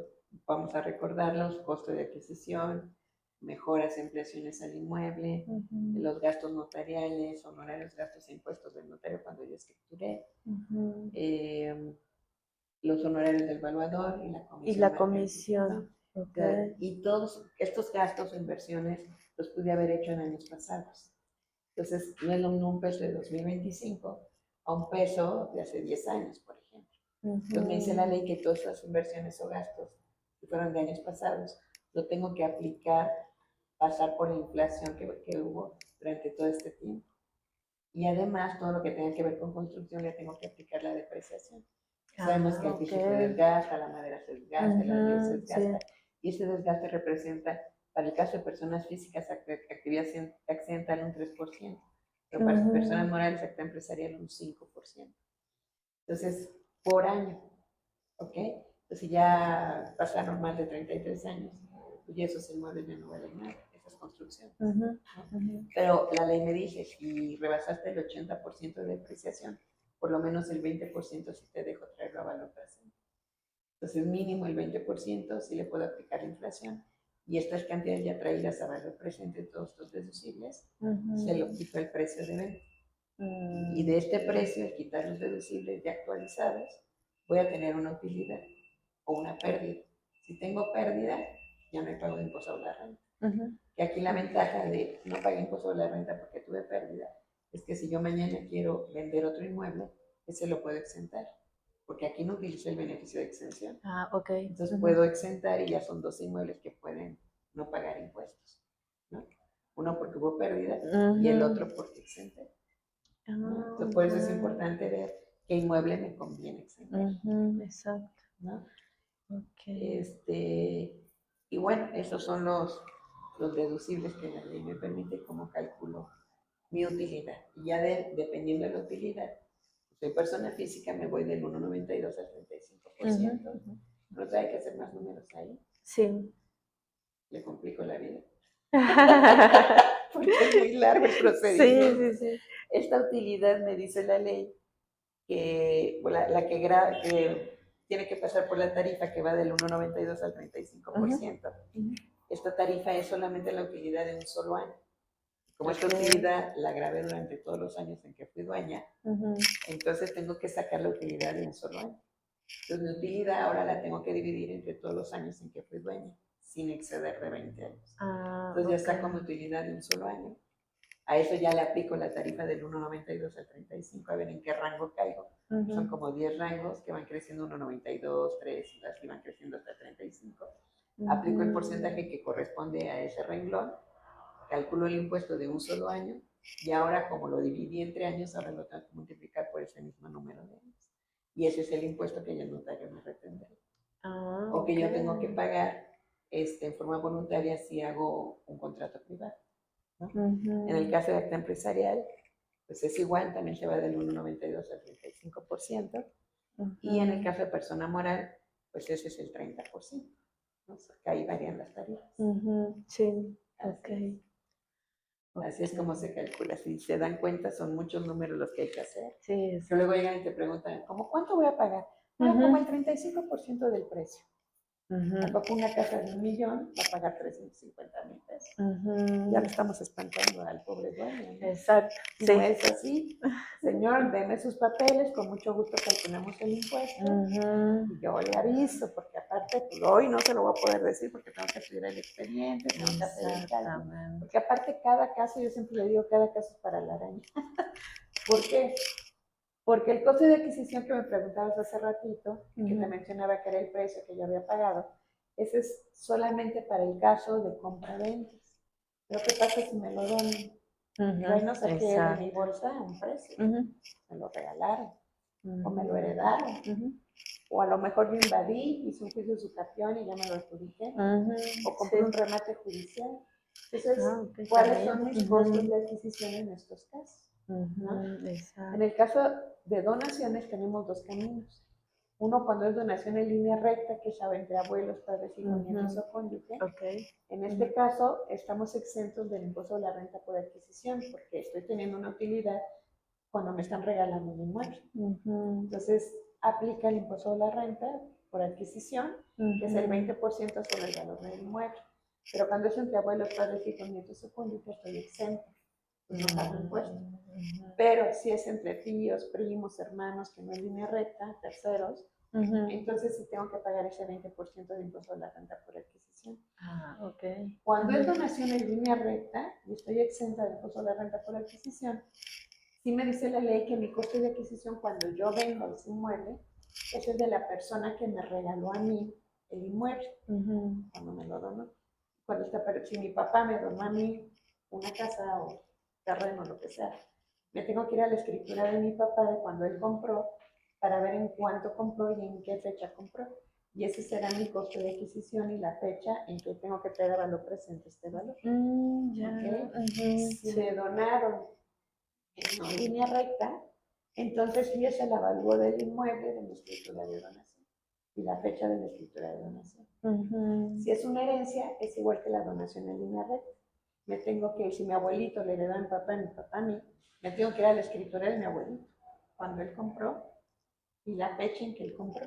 vamos a recordar, los costos de adquisición, mejoras e impresiones al inmueble, los gastos notariales, honorarios, gastos e impuestos del notario cuando yo escrituré, los honorarios del evaluador y la comisión. Okay. Y todos estos gastos o inversiones los pude haber hecho en años pasados. Entonces, no es lo mismo un peso de 2025 a un peso de hace 10 años, por ejemplo. Entonces me dice la ley que todas las inversiones o gastos que fueron de años pasados, lo tengo que aplicar, pasar por la inflación que hubo durante todo este tiempo. Y además, todo lo que tenga que ver con construcción, le tengo que aplicar la depreciación. Sabemos que el piso se desgasta, la madera se desgasta, la piel se desgasta. Sí. Y ese desgaste representa, para el caso de personas físicas, actividad accidental un 3%, pero para personas morales, actividad empresarial un 5%. Entonces, por año, ¿ok? Entonces, si ya pasaron más de 33 años, pues ya esos inmuebles ya no valen nada, esas construcciones. ¿No? Pero la ley me dice, si rebasaste el 80% de depreciación, por lo menos el 20% sí te dejo traerlo a valor presente. Entonces, mínimo el 20% sí le puedo aplicar la inflación. Y estas cantidades ya traídas a valor presente, todos estos deducibles, se lo quito el precio de venta. Y de este precio, al quitar los deducibles ya actualizados, voy a tener una utilidad o una pérdida. Si tengo pérdida, ya me pago impuesto sobre la renta. Que aquí la ventaja de no pagar impuesto sobre la renta porque tuve pérdida es que si yo mañana quiero vender otro inmueble, ese lo puedo exentar. Porque aquí no utilizo el beneficio de exención. Entonces puedo exentar y ya son 2 inmuebles que pueden no pagar impuestos, ¿no? Uno porque hubo pérdida y el otro porque exenté. ¿No? Entonces, por eso es importante ver qué inmueble me conviene exentar. Exacto. ¿No? Y bueno, esos son los deducibles que la ley me permite como cálculo mi utilidad. Y ya dependiendo de la utilidad, soy persona física, me voy del 1.92 al 35%. ¿No hay que hacer más números ahí? Sí. Le complico la vida. Porque es muy largo el procedimiento. Sí. Esta utilidad me dice la ley que la que tiene que pasar por la tarifa que va del 1.92 al 35%. Esta tarifa es solamente la utilidad de un solo año. Como esta utilidad la grabé durante todos los años en que fui dueña, entonces tengo que sacar la utilidad de un solo año. Entonces mi utilidad ahora la tengo que dividir entre todos los años en que fui dueña, sin exceder de 20 años. Entonces ya saco mi utilidad de un solo año. A eso ya le aplico la tarifa del 1.92 al 35, a ver en qué rango caigo. Son como 10 rangos que van creciendo 1.92, 3, y así van creciendo hasta 35. Aplico el porcentaje que corresponde a ese renglón, calculo el impuesto de un solo año y ahora como lo dividí entre años, ahora lo tengo que multiplicar por ese mismo número de años. y ese es el impuesto que el notario me retendrá. O que okay. yo tengo que pagar en forma voluntaria si hago un contrato privado, ¿no? En el caso de acta empresarial, pues es igual, también se va del 1,92 al 35%. Y en el caso de persona moral, pues ese es el 30%. ¿No? O sea, que ahí varían las tarifas. Sí, ok. Así es como se calcula. Si se dan cuenta, son muchos números los que hay que hacer. Sí, que luego llegan y te preguntan, ¿cómo cuánto voy a pagar? Como el 35% del precio. Tampoco una casa de 1,000,000 va a pagar 350,000 pesos. Ya le estamos espantando al pobre dueño, ¿no? Exacto. No es así. Señor, deme sus papeles, con mucho gusto calculamos el impuesto. Y yo le aviso, porque aparte, pues, hoy no se lo voy a poder decir porque tengo que estudiar el expediente, tengo que hacer el cálculo. Porque aparte, cada caso, yo siempre le digo, cada caso es para la araña. ¿Por qué? Porque el costo de adquisición que me preguntabas hace ratito, que te mencionaba que era el precio que yo había pagado, ese es solamente para el caso de compra-ventas. Pero ¿qué pasa si me lo donan? Yo no saqué de mi bolsa un precio, me lo regalaron, o me lo heredaron, o a lo mejor yo invadí, hice un juicio de sustracción y ya me lo adjudiqué, o compré un remate judicial. Entonces, ¿cuáles son mis costos de adquisición en estos casos? ¿No? En el caso de donaciones tenemos dos caminos. Uno cuando es donación en línea recta, que es entre abuelos, padres, hijos, nietos o cónyuge. En este caso estamos exentos del impuesto de la renta por adquisición, porque estoy teniendo una utilidad cuando me están regalando un inmueble. Entonces aplica el impuesto de la renta por adquisición, que es el 20% sobre el valor del inmueble. Pero cuando es entre abuelos, padres, hijos, nietos o cónyuge, estoy exento. No pago impuestos. Pero si es entre tíos, primos, hermanos, que no es línea recta, terceros, entonces sí tengo que pagar ese 20% de impuesto de la renta por adquisición. Cuando es donación en línea recta y estoy exenta del impuesto de la renta por adquisición, sí me dice la ley que mi costo de adquisición cuando yo vendo ese inmueble es el de la persona que me regaló a mí el inmueble, cuando me lo donó. Si mi papá me donó a mí una casa o terreno, lo que sea, me tengo que ir a la escritura de mi papá de cuando él compró para ver en cuánto compró y en qué fecha compró. Y ese será mi costo de adquisición y la fecha en que tengo que traer a valor presente este valor. Si me donaron en línea recta, entonces sí es el avalúo del inmueble de mi escritura de donación y la fecha de la escritura de donación. Si es una herencia, es igual que la donación en línea recta. Me tengo que, si mi abuelito le heredó a mi papá a mí, me tengo que ir a la escritura de mi abuelito, cuando él compró y la fecha en que él compró.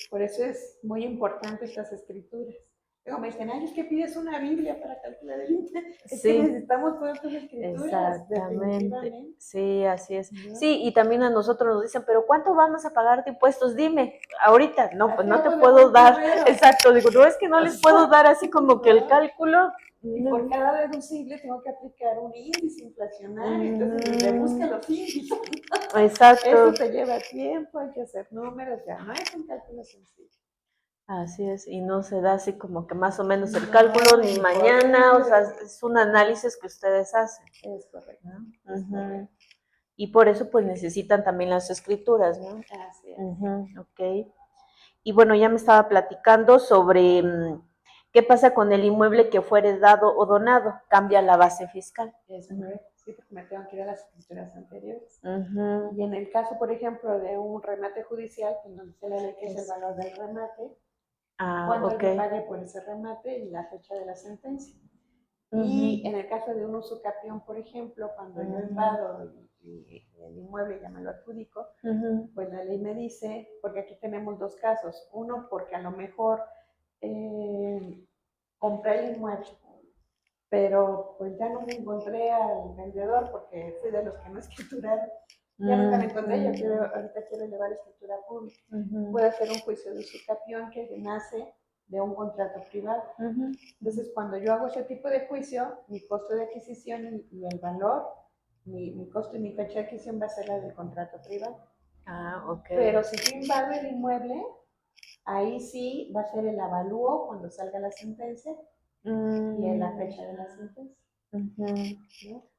Por eso es muy importante estas escrituras. Luego me dicen, ay, es que pides una Biblia para calcular el interés. Es que necesitamos todas estas escrituras, definitivamente. Sí, así es. Sí, y también a nosotros nos dicen, pero ¿cuánto vamos a pagar de impuestos? Dime, ahorita, no, pues no te puedo dar. Exacto, digo, no es que no les puedo dar así como que el cálculo. Y por cada deducible tengo que aplicar un índice inflacionario, entonces le busca los índices. Exacto. Eso te lleva tiempo, hay que hacer números, ya no es un cálculo sencillo. Así es, y no se da así como que más o menos el cálculo ni mañana, o sea, es un análisis que ustedes hacen. Es correcto. Es correcto. Y por eso pues necesitan también las escrituras, ¿no? Así es. Y bueno, ya me estaba platicando sobre qué pasa con el inmueble que fuere dado o donado, cambia la base fiscal. Es correcto, sí, porque me tengo que ir a las escrituras anteriores. Y en el caso, por ejemplo, de un remate judicial, pues nos dice la ley que es el valor del remate, cuando yo pague por ese remate y la fecha de la sentencia. Y en el caso de un usucapión, por ejemplo, cuando yo invado y el inmueble ya me lo adjudico, pues la ley me dice, porque aquí tenemos dos casos. Uno, porque a lo mejor compré el inmueble, pero pues ya no me encontré al vendedor porque fui de los que no escrituraron. Ya nunca me encontré, yo ahorita quiero elevar escritura pública. Puedo hacer un juicio de usucapión que nace de un contrato privado. Entonces, cuando yo hago ese tipo de juicio, mi costo de adquisición y el valor, mi costo y mi fecha de adquisición va a ser la del contrato privado. Pero si yo invado el inmueble, ahí sí va a ser el avalúo cuando salga la sentencia y en la fecha de la sentencia. ¿No?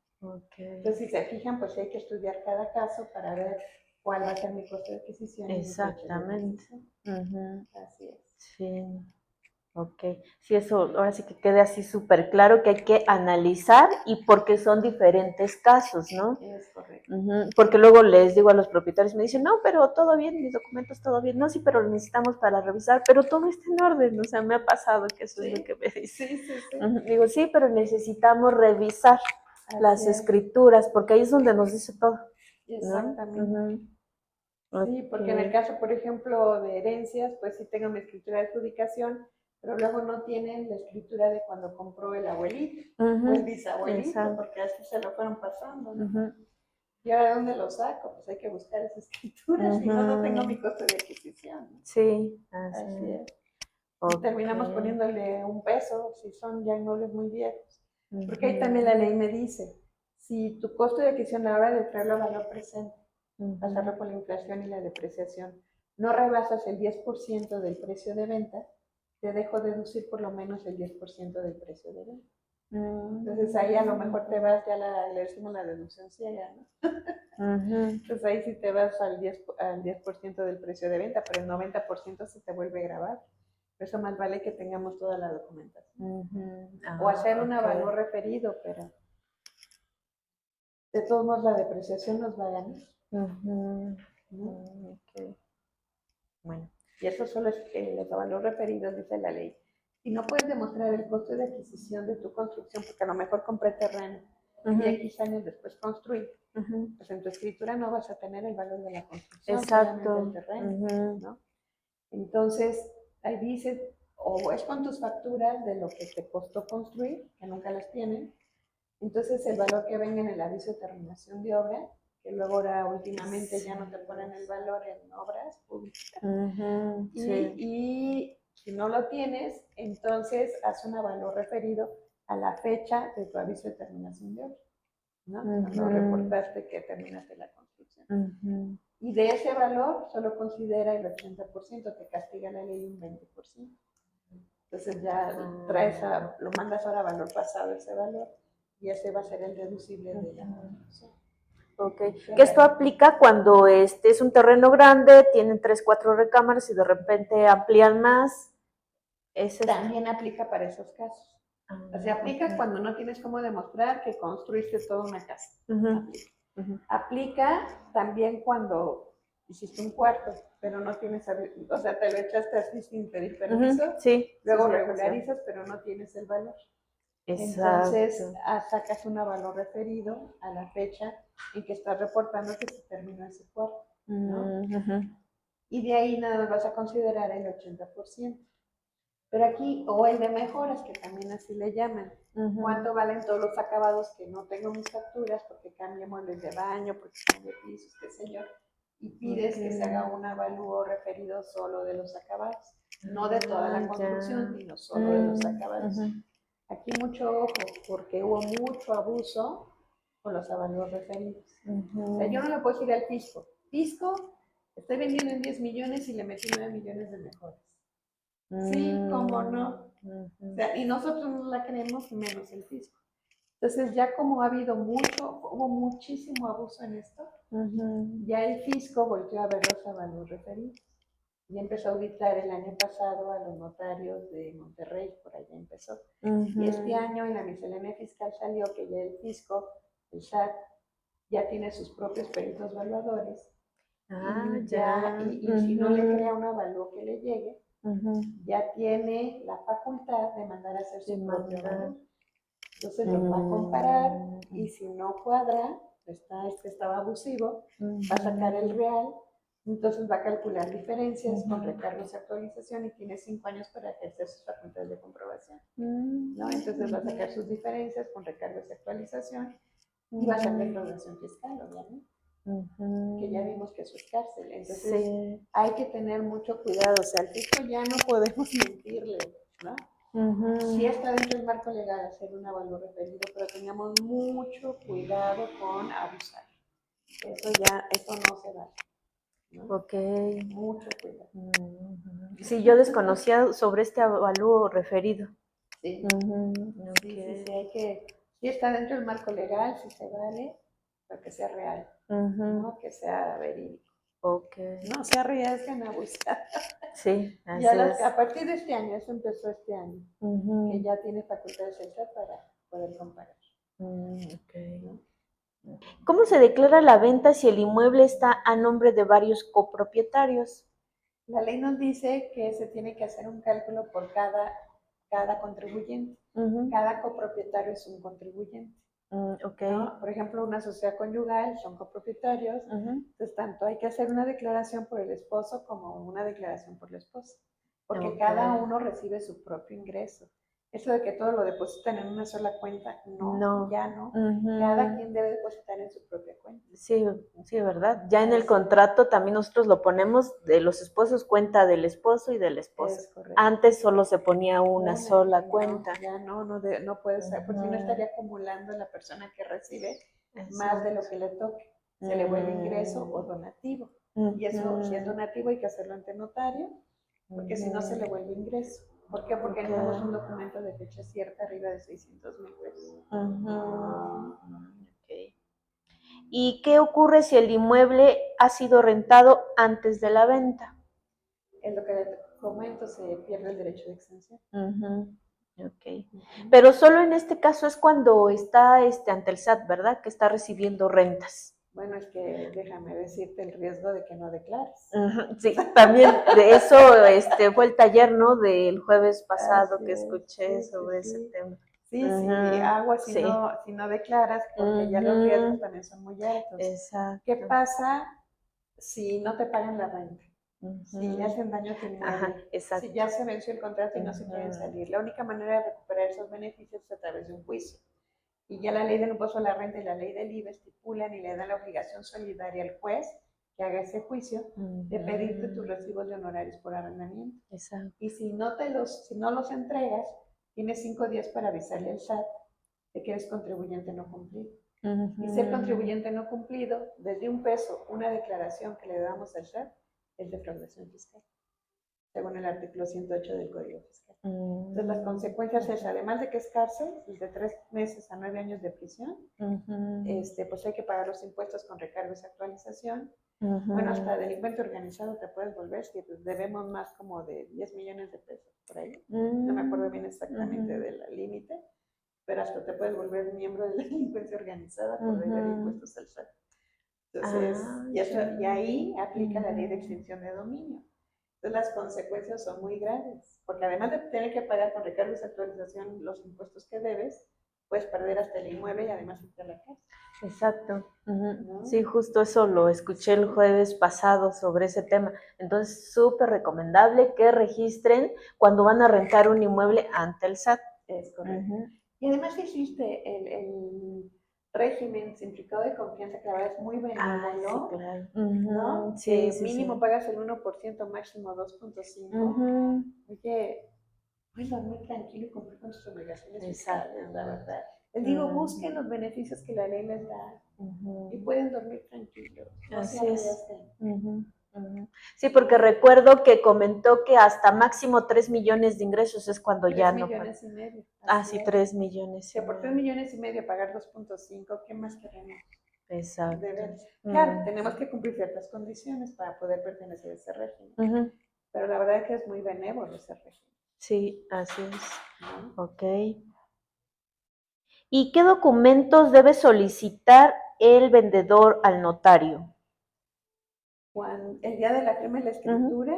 Entonces, si se fijan, pues hay que estudiar cada caso para ver cuál va a ser mi costo de adquisición. Exactamente. Así es. Sí. Ok, sí, eso ahora sí que quede así súper claro que hay que analizar y porque son diferentes casos, ¿no? Es correcto. Porque luego les digo a los propietarios, me dicen, no, pero todo bien, mis documentos todo bien, no, sí, pero lo necesitamos para revisar, pero todo está en orden, o sea, me ha pasado que eso es lo que me dicen. Sí. Digo, sí, pero necesitamos revisar las escrituras, porque ahí es donde nos dice todo, ¿no? Exactamente. Sí, porque Okay. en el caso, por ejemplo, de herencias, pues sí tengo mi escritura de adjudicación, pero luego no tienen la escritura de cuando compró el abuelito o el bisabuelito, Exacto. porque así se lo fueron pasando, ¿no? ¿Y ahora de dónde lo saco? Pues hay que buscar esa escritura, si no, no tengo mi costo de adquisición, ¿no? Sí, Así es. Okay. Y terminamos poniéndole un peso si son ya inmuebles muy viejos. Porque ahí también la ley me dice, si tu costo de adquisición a la hora de traerlo a valor presente, pasarlo por la inflación y la depreciación, no rebasas el 10% del precio de venta, te dejo deducir por lo menos el 10% del precio de venta. Entonces ahí a lo mejor te vas, ya le decimos la deducción ciega, ¿no? Entonces ahí sí te vas al 10% del precio de venta, pero el 90% se te vuelve a grabar. Por eso más vale que tengamos toda la documentación. O hacer un avalúo referido, pero de todos modos la depreciación nos va a ganar. Okay. Bueno. Y eso solo es los avalúos referidos, dice la ley. Si no puedes demostrar el costo de adquisición de tu construcción, porque a lo mejor compré terreno y X años después construí, pues en tu escritura no vas a tener el valor de la construcción, solamente el terreno, ¿no? Entonces, ahí dice, o es con tus facturas de lo que te costó construir, que nunca las tienen, entonces el valor que venga en el aviso de terminación de obra, que luego ahora últimamente ya no te ponen el valor en obras públicas, y si no lo tienes, entonces haz un valor referido a la fecha de tu aviso de terminación de obra, ¿no? Cuando reportaste que terminaste la construcción. Y de ese valor solo considera el 80%, te castiga la ley un 20%. Entonces ya lo mandas ahora a valor pasado ese valor y ese va a ser el deducible de la construcción. Okay. Que esto aplica cuando es un terreno grande, tienen 3, 4 recámaras y de repente amplían más. También aplica para esos casos. O sea, aplica cuando no tienes cómo demostrar que construiste toda una casa. Aplica también cuando hiciste un cuarto, pero no tienes, o sea, te lo echaste así sin pedir permiso, luego regularizas, pero no tienes el valor. Entonces, sacas un valor referido a la fecha en que estás reportando que se terminó ese cuarto, ¿no? Y de ahí nada más vas a considerar el 80%. Pero aquí, o el de mejoras, que también así le llaman. ¿Cuánto valen todos los acabados que no tengo mis facturas porque cambio muebles de baño, porque cambio pisos, qué sé yo? Y pides que se haga un avalúo referido solo de los acabados, no de toda la construcción, sino solo de los acabados. Aquí mucho ojo, porque hubo mucho abuso con los avalúos referidos. O sea, yo no le puedo decir al fisco, estoy vendiendo en 10 millones y le metí 9 millones de mejoras. Sí, cómo no. O sea, y nosotros no la creemos, menos el fisco. Entonces, ya como hubo muchísimo abuso en esto, ya el fisco volvió a ver los avalúos referidos y empezó a auditar el año pasado a los notarios de Monterrey, por allá empezó. Y este año en la miscelánea fiscal salió que ya el fisco, el SAT, ya tiene sus propios peritos evaluadores. Y si no le crea un avalúo que le llegue, ya tiene la facultad de mandar a hacer su propio avalúo. Entonces los va a comparar y si no cuadra, estaba abusivo, va a sacar el real, entonces va a calcular diferencias con recargos y actualización y tiene 5 años para ejercer sus facultades de comprobación, ¿no? Entonces va a sacar sus diferencias con recargos y actualización y va a hacer declaración fiscal, obviamente. Que ya vimos que eso es cárcel. Entonces hay que tener mucho cuidado. O sea, al fisco ya no podemos mentirle, ¿no? Sí está dentro del marco legal hacer un avalúo referido, pero tengamos mucho cuidado con abusar. Eso no se vale, ¿no? Ok. Mucho cuidado. Sí, yo desconocía sobre este avalúo referido. Sí. Sí está dentro del marco legal, sí se vale, pero que sea real, ¿no? Que sea verídico. Okay. No se arriesgan a buscar. Sí, así es. A partir de este año, eso empezó este año, que ya tiene facultades el SAT para poder comparar. Okay. ¿No? ¿Cómo se declara la venta si el inmueble está a nombre de varios copropietarios? La ley nos dice que se tiene que hacer un cálculo por cada contribuyente. Cada copropietario es un contribuyente. Okay. ¿No? Por ejemplo, una sociedad conyugal son copropietarios, entonces tanto hay que hacer una declaración por el esposo como una declaración por la esposa, porque cada uno recibe su propio ingreso. Eso de que todo lo depositan en una sola cuenta, no. Ya no. Cada quien debe depositar en su propia cuenta. Sí, sí, ¿verdad? Ya en el contrato también nosotros lo ponemos de los esposos, cuenta del esposo y de la esposa. Es correcto. Antes solo se ponía una sola cuenta. Ya no puede ser, porque si no estaría acumulando la persona que recibe más de lo que le toque. Se le vuelve ingreso o donativo. Y eso, si es donativo, hay que hacerlo ante notario, porque si no se le vuelve ingreso. ¿Por qué? Porque necesitamos un documento de fecha cierta arriba de 600,000 pesos. Okay. ¿Y qué ocurre si el inmueble ha sido rentado antes de la venta? En lo que le comento, se pierde el derecho de exención. Okay. Pero solo en este caso es cuando está ante el SAT, ¿verdad? Que está recibiendo rentas. Bueno, es que déjame decirte el riesgo de que no declares. Sí, también de eso fue el taller, ¿no? Del jueves pasado que escuché sobre ese tema. Sí, agua si no declaras, porque ya los riesgos también son muy altos. Exacto. ¿Qué pasa si no te pagan la renta? Si le hacen daño a tu inmueble, si ya se venció el contrato y no se quieren salir. La única manera de recuperar esos beneficios es a través de un juicio. Y ya la ley del impuesto a la renta y la ley del IVA estipulan y le dan la obligación solidaria al juez que haga ese juicio de pedirte tus recibos de honorarios por arrendamiento. Exacto. Y si no los entregas, tienes 5 días para avisarle al SAT de que eres contribuyente no cumplido. Y ser contribuyente no cumplido, desde $1, una declaración que le damos al SAT, es defraudación fiscal, según el artículo 108 del Código Fiscal. Entonces, las consecuencias es, además de que es cárcel, desde 3 meses a 9 años de prisión, pues hay que pagar los impuestos con recargos y actualización. Bueno, hasta delincuente organizado te puedes volver, si debemos más como de 10 millones de pesos por ahí. No me acuerdo bien exactamente del límite, pero hasta te puedes volver miembro de la delincuencia organizada por deber impuestos al SAT. Entonces, y ahí aplica la ley de extinción de dominio. Entonces, las consecuencias son muy graves, porque además de tener que pagar con recargos y actualización los impuestos que debes, puedes perder hasta el inmueble y además irte a la cárcel. Exacto. ¿No? Sí, justo eso lo escuché el jueves pasado sobre ese tema. Entonces, súper recomendable que registren cuando van a rentar un inmueble ante el SAT. Es correcto. Y además existe el régimen simplificado de confianza, que la verdad es muy benévolo, sí, claro. ¿no? Sí, mínimo pagas el 1%, máximo 2.5%. Oye, puedes dormir tranquilo y cumplir con tus obligaciones fiscales, la verdad. Les digo, busquen los beneficios que la ley les da y pueden dormir tranquilos. No se arriesguen. Sí, porque recuerdo que comentó que hasta máximo 3 millones de ingresos es cuando ya no. 3 millones y medio. Sí, 3 millones. Si por 3 millones y medio pagar 2.5, ¿qué más queremos? Exacto. Claro, tenemos que cumplir ciertas condiciones para poder pertenecer a ese régimen. Pero la verdad es que es muy benévolo ese régimen. Sí, así es. Ok. ¿Y qué documentos debe solicitar el vendedor al notario? El día de la firma de la escritura,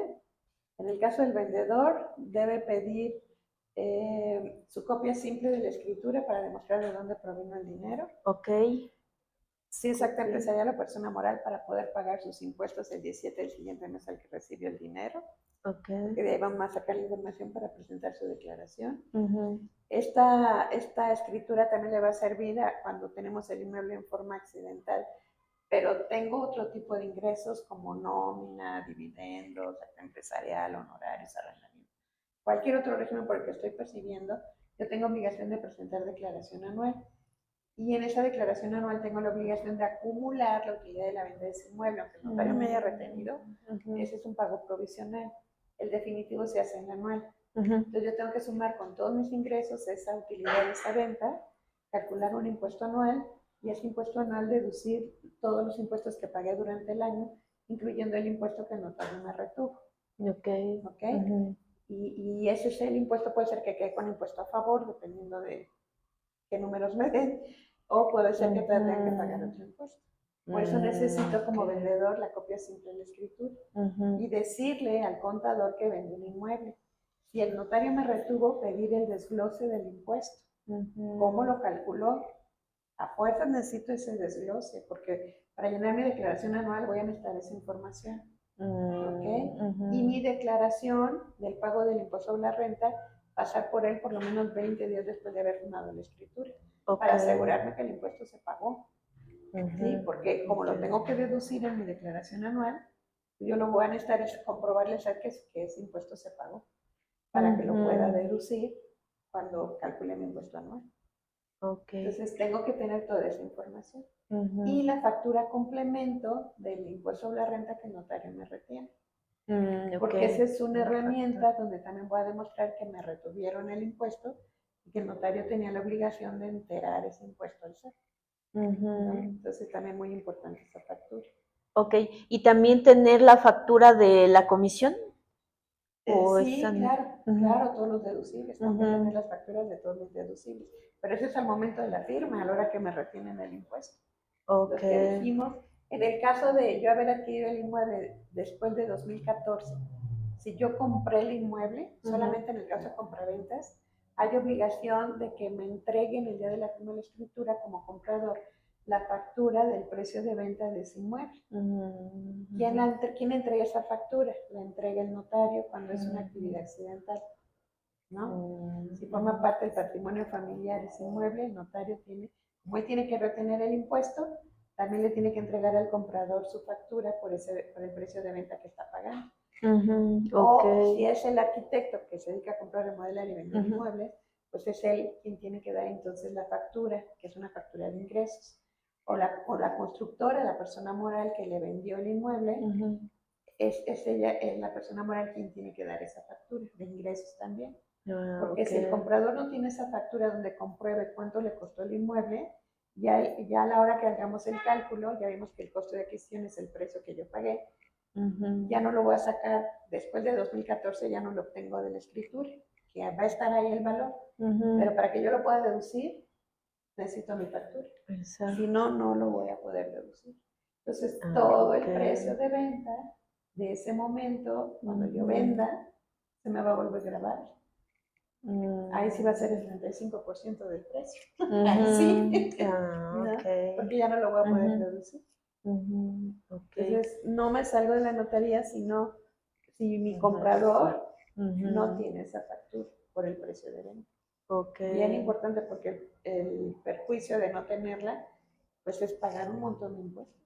en el caso del vendedor, debe pedir su copia simple de la escritura para demostrar de dónde provino el dinero. Ok. Si es acta empresarial o persona moral, para poder pagar sus impuestos el 17 del siguiente mes al que recibió el dinero. Ok. Porque de ahí vamos a sacar la información para presentar su declaración. Esta escritura también le va a servir cuando tenemos el inmueble en forma accidental, pero tengo otro tipo de ingresos como nómina, dividendos, acta empresarial, honorarios, arrendamiento. Cualquier otro régimen por el que estoy percibiendo, yo tengo obligación de presentar declaración anual. Y en esa declaración anual tengo la obligación de acumular la utilidad de la venta de ese inmueble, aunque el notario me haya retenido. Ese es un pago provisional. El definitivo se hace en anual. Entonces yo tengo que sumar con todos mis ingresos esa utilidad de esa venta, calcular un impuesto anual y ese impuesto anual deducir todos los impuestos que pagué durante el año incluyendo el impuesto que el notario me retuvo. Ok. ¿Ok? Y ese es el impuesto, puede ser que quede con impuesto a favor, dependiendo de qué números me den, o puede ser que tendría que pagar otro impuesto. Por eso necesito como vendedor la copia simple de la escritura y decirle al contador que vende un inmueble. Si el notario me retuvo, pedir el desglose del impuesto. ¿Cómo lo calculó? A fuerzas necesito ese desglose, porque para llenar mi declaración anual voy a necesitar esa información. ¿Okay? Y mi declaración del pago del impuesto sobre la renta, pasar por él por lo menos 20 días después de haber firmado la escritura, para asegurarme que el impuesto se pagó. ¿Sí? Porque como lo tengo que deducir en mi declaración anual, yo lo voy a necesitar comprobarle que ese impuesto se pagó, para que lo pueda deducir cuando calcule mi impuesto anual. Entonces tengo que tener toda esa información. Y la factura complemento del impuesto sobre la renta que el notario me retiene. Porque esa es una herramienta donde también voy a demostrar que me retuvieron el impuesto y que el notario tenía la obligación de enterar ese impuesto al ser. ¿No? Entonces también muy importante esa factura. Ok, ¿y también tener la factura de la comisión? Sí, claro, todos los deducibles. Tengo que tener las facturas de todos los deducibles. Pero eso es al momento de la firma, a la hora que me retienen el impuesto. Los que dijimos, en el caso de yo haber adquirido el inmueble después de 2014, si yo compré el inmueble, solamente en el caso de compraventas, hay obligación de que me entreguen el día de la firma de la escritura como comprador la factura del precio de venta de ese inmueble. ¿Quién entrega esa factura? La entrega el notario cuando es una actividad accidental, ¿no? Si forma parte del patrimonio familiar ese inmueble, el notario como él tiene que retener el impuesto, también le tiene que entregar al comprador su factura por el precio de venta que está pagando. O si es el arquitecto que se dedica a comprar, remodelar y vender inmuebles, pues es él quien tiene que dar entonces la factura, que es una factura de ingresos. O la constructora, la persona moral que le vendió el inmueble, es la persona moral quien tiene que dar esa factura de ingresos también. Porque si el comprador no tiene esa factura donde compruebe cuánto le costó el inmueble, ya a la hora que hagamos el cálculo, ya vimos que el costo de adquisición es el precio que yo pagué, ya no lo voy a sacar, después de 2014 ya no lo obtengo de la escritura, que va a estar ahí el valor, pero para que yo lo pueda deducir, necesito mi factura. Si no, no lo voy a poder deducir. Entonces, todo el precio de venta de ese momento, cuando yo venda, se me va a volver a grabar. Ahí sí va a ser el 35% del precio. Ahí sí. ¿No? Porque ya no lo voy a poder deducir. Entonces, no me salgo de la notaría si mi comprador no tiene esa factura por el precio de venta. Bien importante, porque el perjuicio de no tenerla, pues es pagar un montón de impuestos.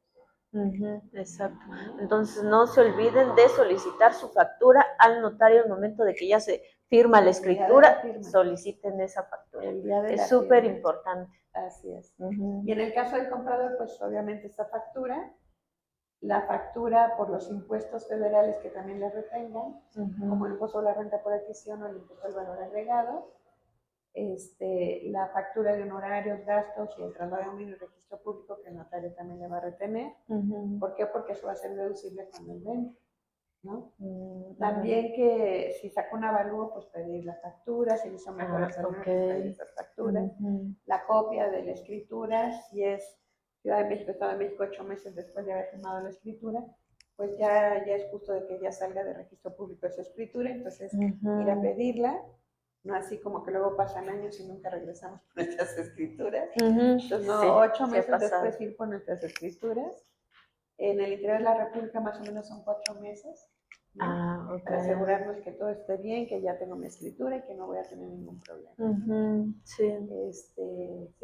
Exacto. Entonces no se olviden de solicitar su factura al notario al momento de que ya se firma la escritura, soliciten esa factura. Es súper importante. Así es. Y en el caso del comprador, pues obviamente esa factura, la factura por los impuestos federales que también le retengan, como el impuesto a la renta por adquisición o el impuesto al valor agregado, la factura de honorarios, gastos y el traslado de dominio y registro público que el notario también le va a retener. ¿Por qué? Porque eso va a ser deducible cuando él vende, ¿no? También que si saca un avalúo, pues pedir la factura, si hizo mejoras algunas, pedir esas facturas, la copia de la escritura, si es Ciudad de México, Estado de México, 8 meses después de haber firmado la escritura, pues ya es justo de que ya salga de registro público esa escritura, entonces ir a pedirla. No así como que luego pasan años y nunca regresamos por nuestras escrituras. Entonces, no, 8 meses después ir por nuestras escrituras. En el interior de la República más o menos son 4 meses. ¿No? Para asegurarnos que todo esté bien, que ya tengo mi escritura y que no voy a tener ningún problema. Sí,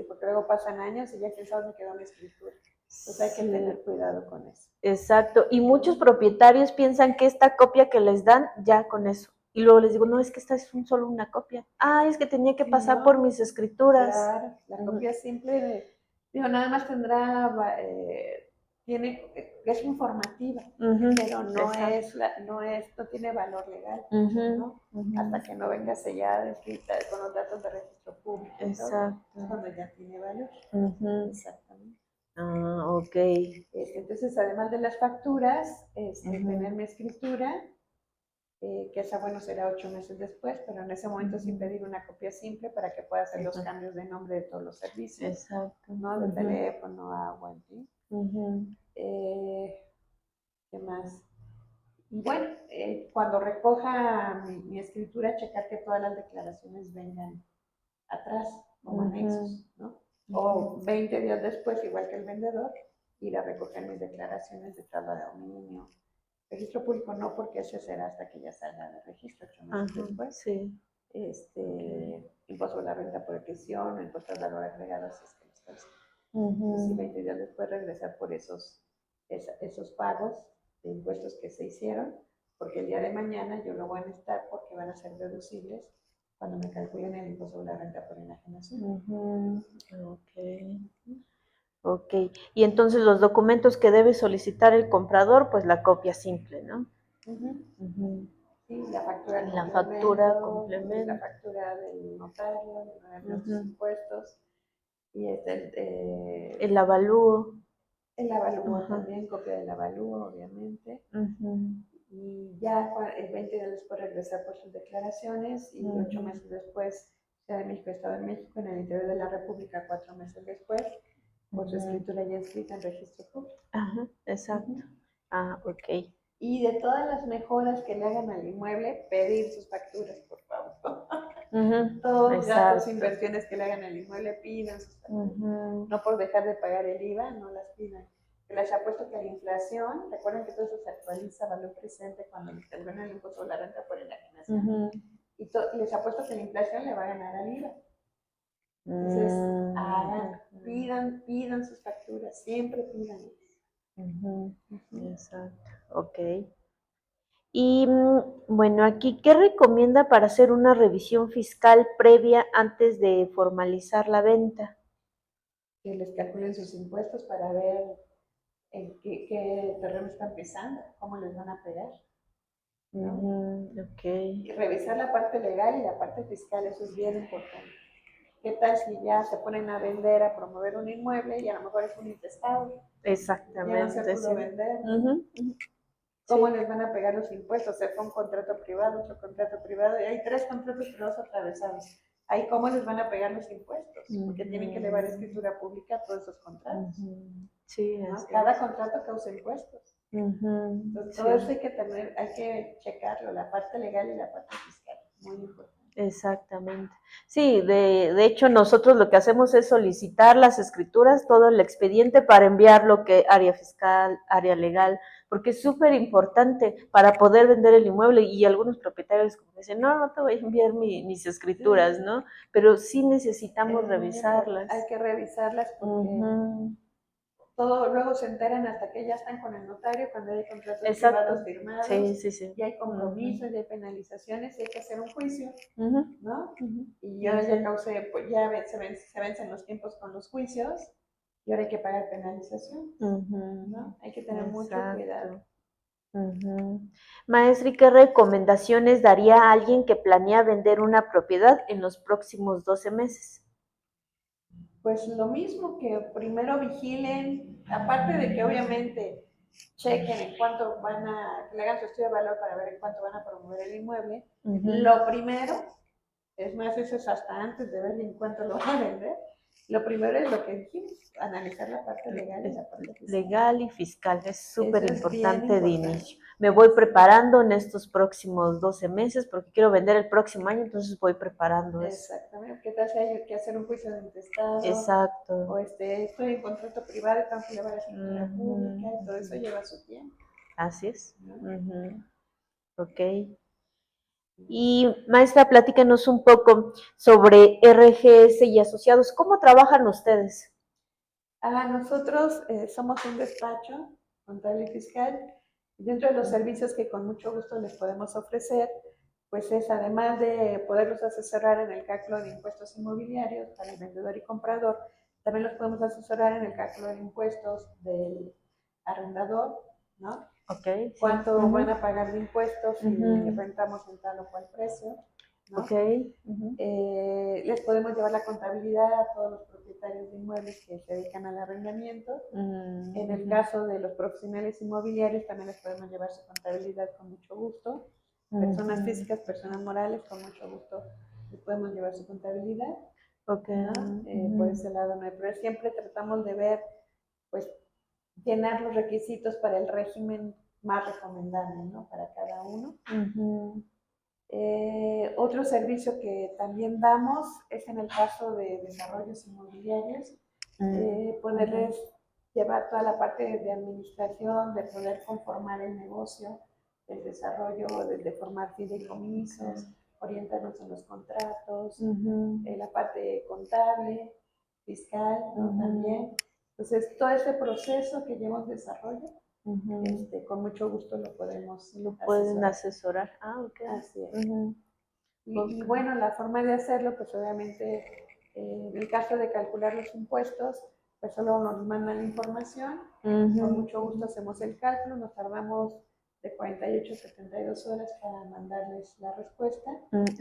porque luego pasan años y ya quién sabe dónde quedó mi escritura. Entonces hay que tener cuidado con eso. Exacto. Y muchos propietarios piensan que esta copia que les dan, ya con eso. Y luego les digo, no, es que esta es solo una copia. Es que tenía que pasar por mis escrituras. Claro, la copia simple, nada más tendrá, es informativa, pero no tiene valor legal, ¿no? Hasta que no venga sellada, escrita con los datos de registro público. Exacto. Es cuando ya tiene valor. Exactamente. Ok. Entonces, además de las facturas, tener mi escritura, que esa, bueno, será 8 meses después, pero en ese momento sí pedir una copia simple para que pueda hacer los cambios de nombre de todos los servicios. Exacto. ¿No? De teléfono, agua, en fin. ¿Qué más? Y bueno, cuando recoja mi escritura, checar que todas las declaraciones vengan atrás, como anexos, ¿no? O 20 días después, igual que el vendedor, ir a recoger mis declaraciones de traslado de dominio. Registro público no, porque ese será hasta que ya salga de registro, 8 meses después. Sí. Impuesto a la renta por adquisición, impuesto al valor agregado, así es que los tres. Y 20 días después regresar por esos pagos de impuestos que se hicieron, porque el día de mañana yo lo voy a necesitar porque van a ser deducibles cuando me calculen el impuesto sobre la renta por enajenación. Ok. Y entonces los documentos que debe solicitar el comprador, pues la copia simple, ¿no? Sí, la factura complemento. La factura del notario, de los impuestos, y el avalúo. El avalúo también, copia del avalúo, obviamente. Y ya el 20 días después regresar por sus declaraciones y 8 meses después, Ciudad de México, Estado de México, en el interior de la República, 4 meses después, por su escritura ya inscrita en registro público. Exacto. Ok. Y de todas las mejoras que le hagan al inmueble, pedir sus facturas, por favor. Todos los gastos, inversiones que le hagan al inmueble, pidan sus facturas. No por dejar de pagar el IVA, no las pidan. Que les apuesto que la inflación, recuerden que todo eso se actualiza valor presente cuando les termina el impuesto a la renta por enajenación. Y les apuesto que la inflación le va a ganar al IVA. Entonces, pidan sus facturas, siempre pidan. Exacto, ok. Y bueno, aquí, ¿qué recomienda para hacer una revisión fiscal previa antes de formalizar la venta? Que les calculen sus impuestos para ver en qué terreno están pisando, cómo les van a pegar. ¿No? Y revisar la parte legal y la parte fiscal, eso es bien importante. ¿Qué tal si ya se ponen a vender, a promover un inmueble y a lo mejor es un intestado? Exactamente. Ya no se pudo vender. ¿Cómo les van a pegar los impuestos? Se fue un contrato privado, otro contrato privado, y hay 3 contratos privados atravesados. Ahí, ¿cómo les van a pegar los impuestos? Porque tienen que elevar escritura pública a todos esos contratos. Sí, ¿no? Cada contrato causa impuestos. Entonces, todo eso hay que checarlo, la parte legal y la parte fiscal. Muy importante. Exactamente. Sí, de hecho nosotros lo que hacemos es solicitar las escrituras, todo el expediente para enviar lo que área fiscal, área legal, porque es súper importante para poder vender el inmueble y algunos propietarios como dicen, no te voy a enviar mis escrituras, ¿no? Pero sí necesitamos revisarlas. Hay que revisarlas porque luego se enteran hasta que ya están con el notario cuando hay contratos privados firmados, y hay compromisos, y hay penalizaciones, y hay que hacer un juicio, ¿no? Y yo ya causé, pues ya se vencen los tiempos con los juicios, y ahora hay que pagar penalización, ¿no? Hay que tener mucho cuidado. Maestra, ¿y qué recomendaciones daría a alguien que planea vender una propiedad en los próximos 12 meses? Pues lo mismo, que primero vigilen, aparte de que obviamente chequen en cuánto le hagan su estudio de valor para ver en cuánto van a promover el inmueble. Lo primero, es más, eso es hasta antes de ver en cuánto lo van a vender. Lo primero es lo que dijimos, analizar la parte legal y la parte fiscal. Legal y fiscal, es súper importante de inicio. Me voy preparando en estos próximos 12 meses porque quiero vender el próximo año, entonces voy preparando eso. Exactamente, ¿qué tal si hay que hacer un juicio de intestado? Exacto. O estoy en contrato privado y tengo que llevar a la escritura pública, y todo eso lleva su tiempo. Así es. Ok. Y maestra, platícanos un poco sobre RGS y asociados. ¿Cómo trabajan ustedes? Nosotros somos un despacho contable y fiscal. Dentro de los servicios que con mucho gusto les podemos ofrecer, pues es, además de poderlos asesorar en el cálculo de impuestos inmobiliarios para el vendedor y comprador, también los podemos asesorar en el cálculo de impuestos del arrendador, ¿no? Okay, Cuánto van a pagar de impuestos si rentamos en tal o cual precio. ¿no? Okay. Les podemos llevar la contabilidad a todos los propietarios de inmuebles que se dedican al arrendamiento. En el caso de los profesionales inmobiliarios también les podemos llevar su contabilidad con mucho gusto. Personas físicas, personas morales, con mucho gusto les podemos llevar su contabilidad. Okay. ¿No? Por ese lado no hay problema. Siempre tratamos de ver, pues, llenar los requisitos para el régimen más recomendable, ¿no? Para cada uno. Otro servicio que también damos es en el caso de desarrollos inmobiliarios, poderles llevar toda la parte de administración, de poder conformar el negocio, el desarrollo, de formar fideicomisos, orientarnos en los contratos, la parte contable, fiscal, ¿no? También. Entonces, todo ese proceso que lleva un desarrollo, con mucho gusto lo podemos pueden asesorar. Ah, ok. Así es. Y bueno, la forma de hacerlo, pues obviamente, en el caso de calcular los impuestos, pues solo nos mandan la información, con mucho gusto hacemos el cálculo, nos tardamos de 48 a 72 horas para mandarles la respuesta.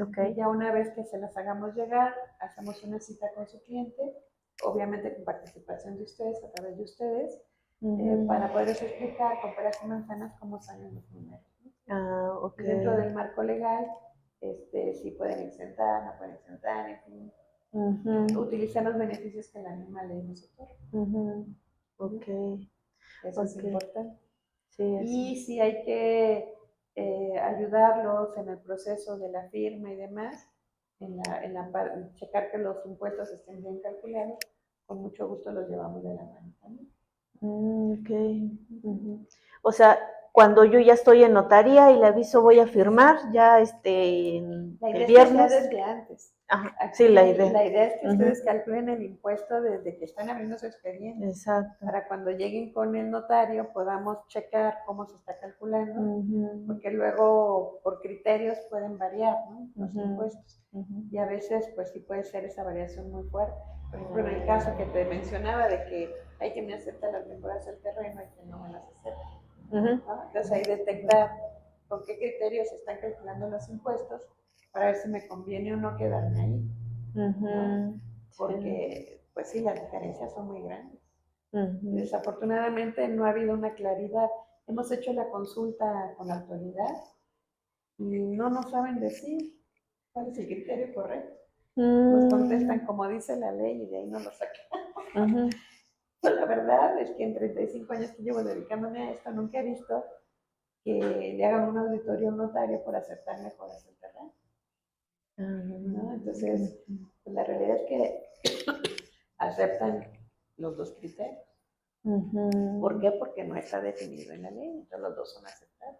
Okay. Y ya una vez que se las hagamos llegar, hacemos una cita con su cliente, obviamente con participación de ustedes, a través de ustedes, para poderles explicar con peras y manzanas cómo salen los números, ¿no? Okay. Dentro del marco legal, si pueden exentar, no pueden exentar, en fin, utilizar los beneficios que la misma ley nos otorga. Okay. Eso es importante. Sí, y si hay que ayudarlos en el proceso de la firma y demás, checar que los impuestos estén bien calculados, con mucho gusto los llevamos de la mano también. Okay. O sea, cuando yo ya estoy en notaría y le aviso voy a firmar, ya la idea el viernes. Es que sea desde antes. Ajá, aquí, sí, la idea. La idea es que ustedes calculen el impuesto desde que están abriendo su expediente. Exacto. Para cuando lleguen con el notario podamos checar cómo se está calculando, porque luego por criterios pueden variar, ¿no? Los impuestos. Y a veces pues sí puede ser esa variación muy fuerte. Por ejemplo, en el caso que te mencionaba de que hay quien me acepta las mejoras del terreno y quien no me las acepta. ¿No? Entonces ahí detectar con qué criterios se están calculando los impuestos para ver si me conviene o no quedarme ahí. ¿No? Porque, pues sí, las diferencias son muy grandes. Desafortunadamente no ha habido una claridad. Hemos hecho la consulta con la autoridad y no nos saben decir cuál es el criterio correcto. Nos contestan como dice la ley y de ahí no lo sacan. Pues la verdad es que en 35 años que llevo dedicándome a esto, nunca he visto que le hagan un auditorio a un notario por aceptar mejoras del terreno. ¿No? Entonces, pues la realidad es que aceptan los dos criterios. ¿Por qué? Porque no está definido en la ley, entonces los dos son aceptados.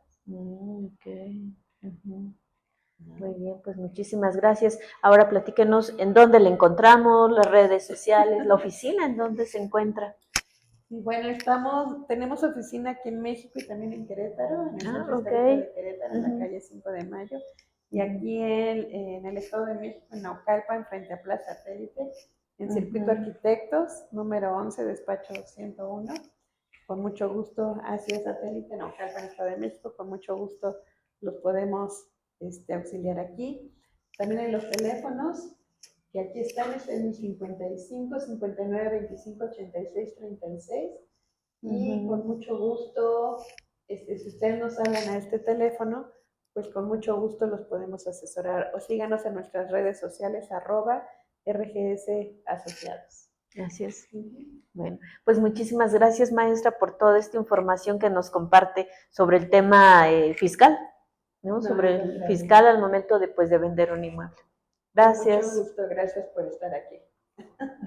Muy bien, pues muchísimas gracias. Ahora platíquenos en dónde le encontramos, las redes sociales, la oficina, en dónde se encuentra. Y bueno, tenemos oficina aquí en México y también en Querétaro, en el centro histórico de Querétaro, en la calle 5 de Mayo. Y aquí en el Estado de México, en Naucalpan, frente a Plaza Satélite, en Circuito Arquitectos, número 11, despacho 101. Con mucho gusto, hacia Satélite, Naucalpan, Estado de México, con mucho gusto los podemos auxiliar aquí. También en los teléfonos, que aquí están, es el 55 59 25 86 36. Y con mucho gusto, si ustedes nos hablan a este teléfono, pues con mucho gusto los podemos asesorar. O síganos en nuestras redes sociales, @RGS Asociados. Así es. Bueno, pues muchísimas gracias, maestra, por toda esta información que nos comparte sobre el tema fiscal, ¿no? Sobre el fiscal al momento de vender un inmueble. Gracias. Mucho gusto, gracias por estar aquí.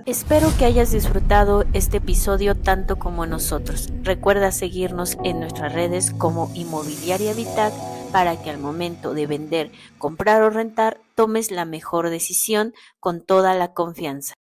Espero que hayas disfrutado este episodio tanto como nosotros. Recuerda seguirnos en nuestras redes como Inmobiliaria Vitac para que al momento de vender, comprar o rentar tomes la mejor decisión con toda la confianza.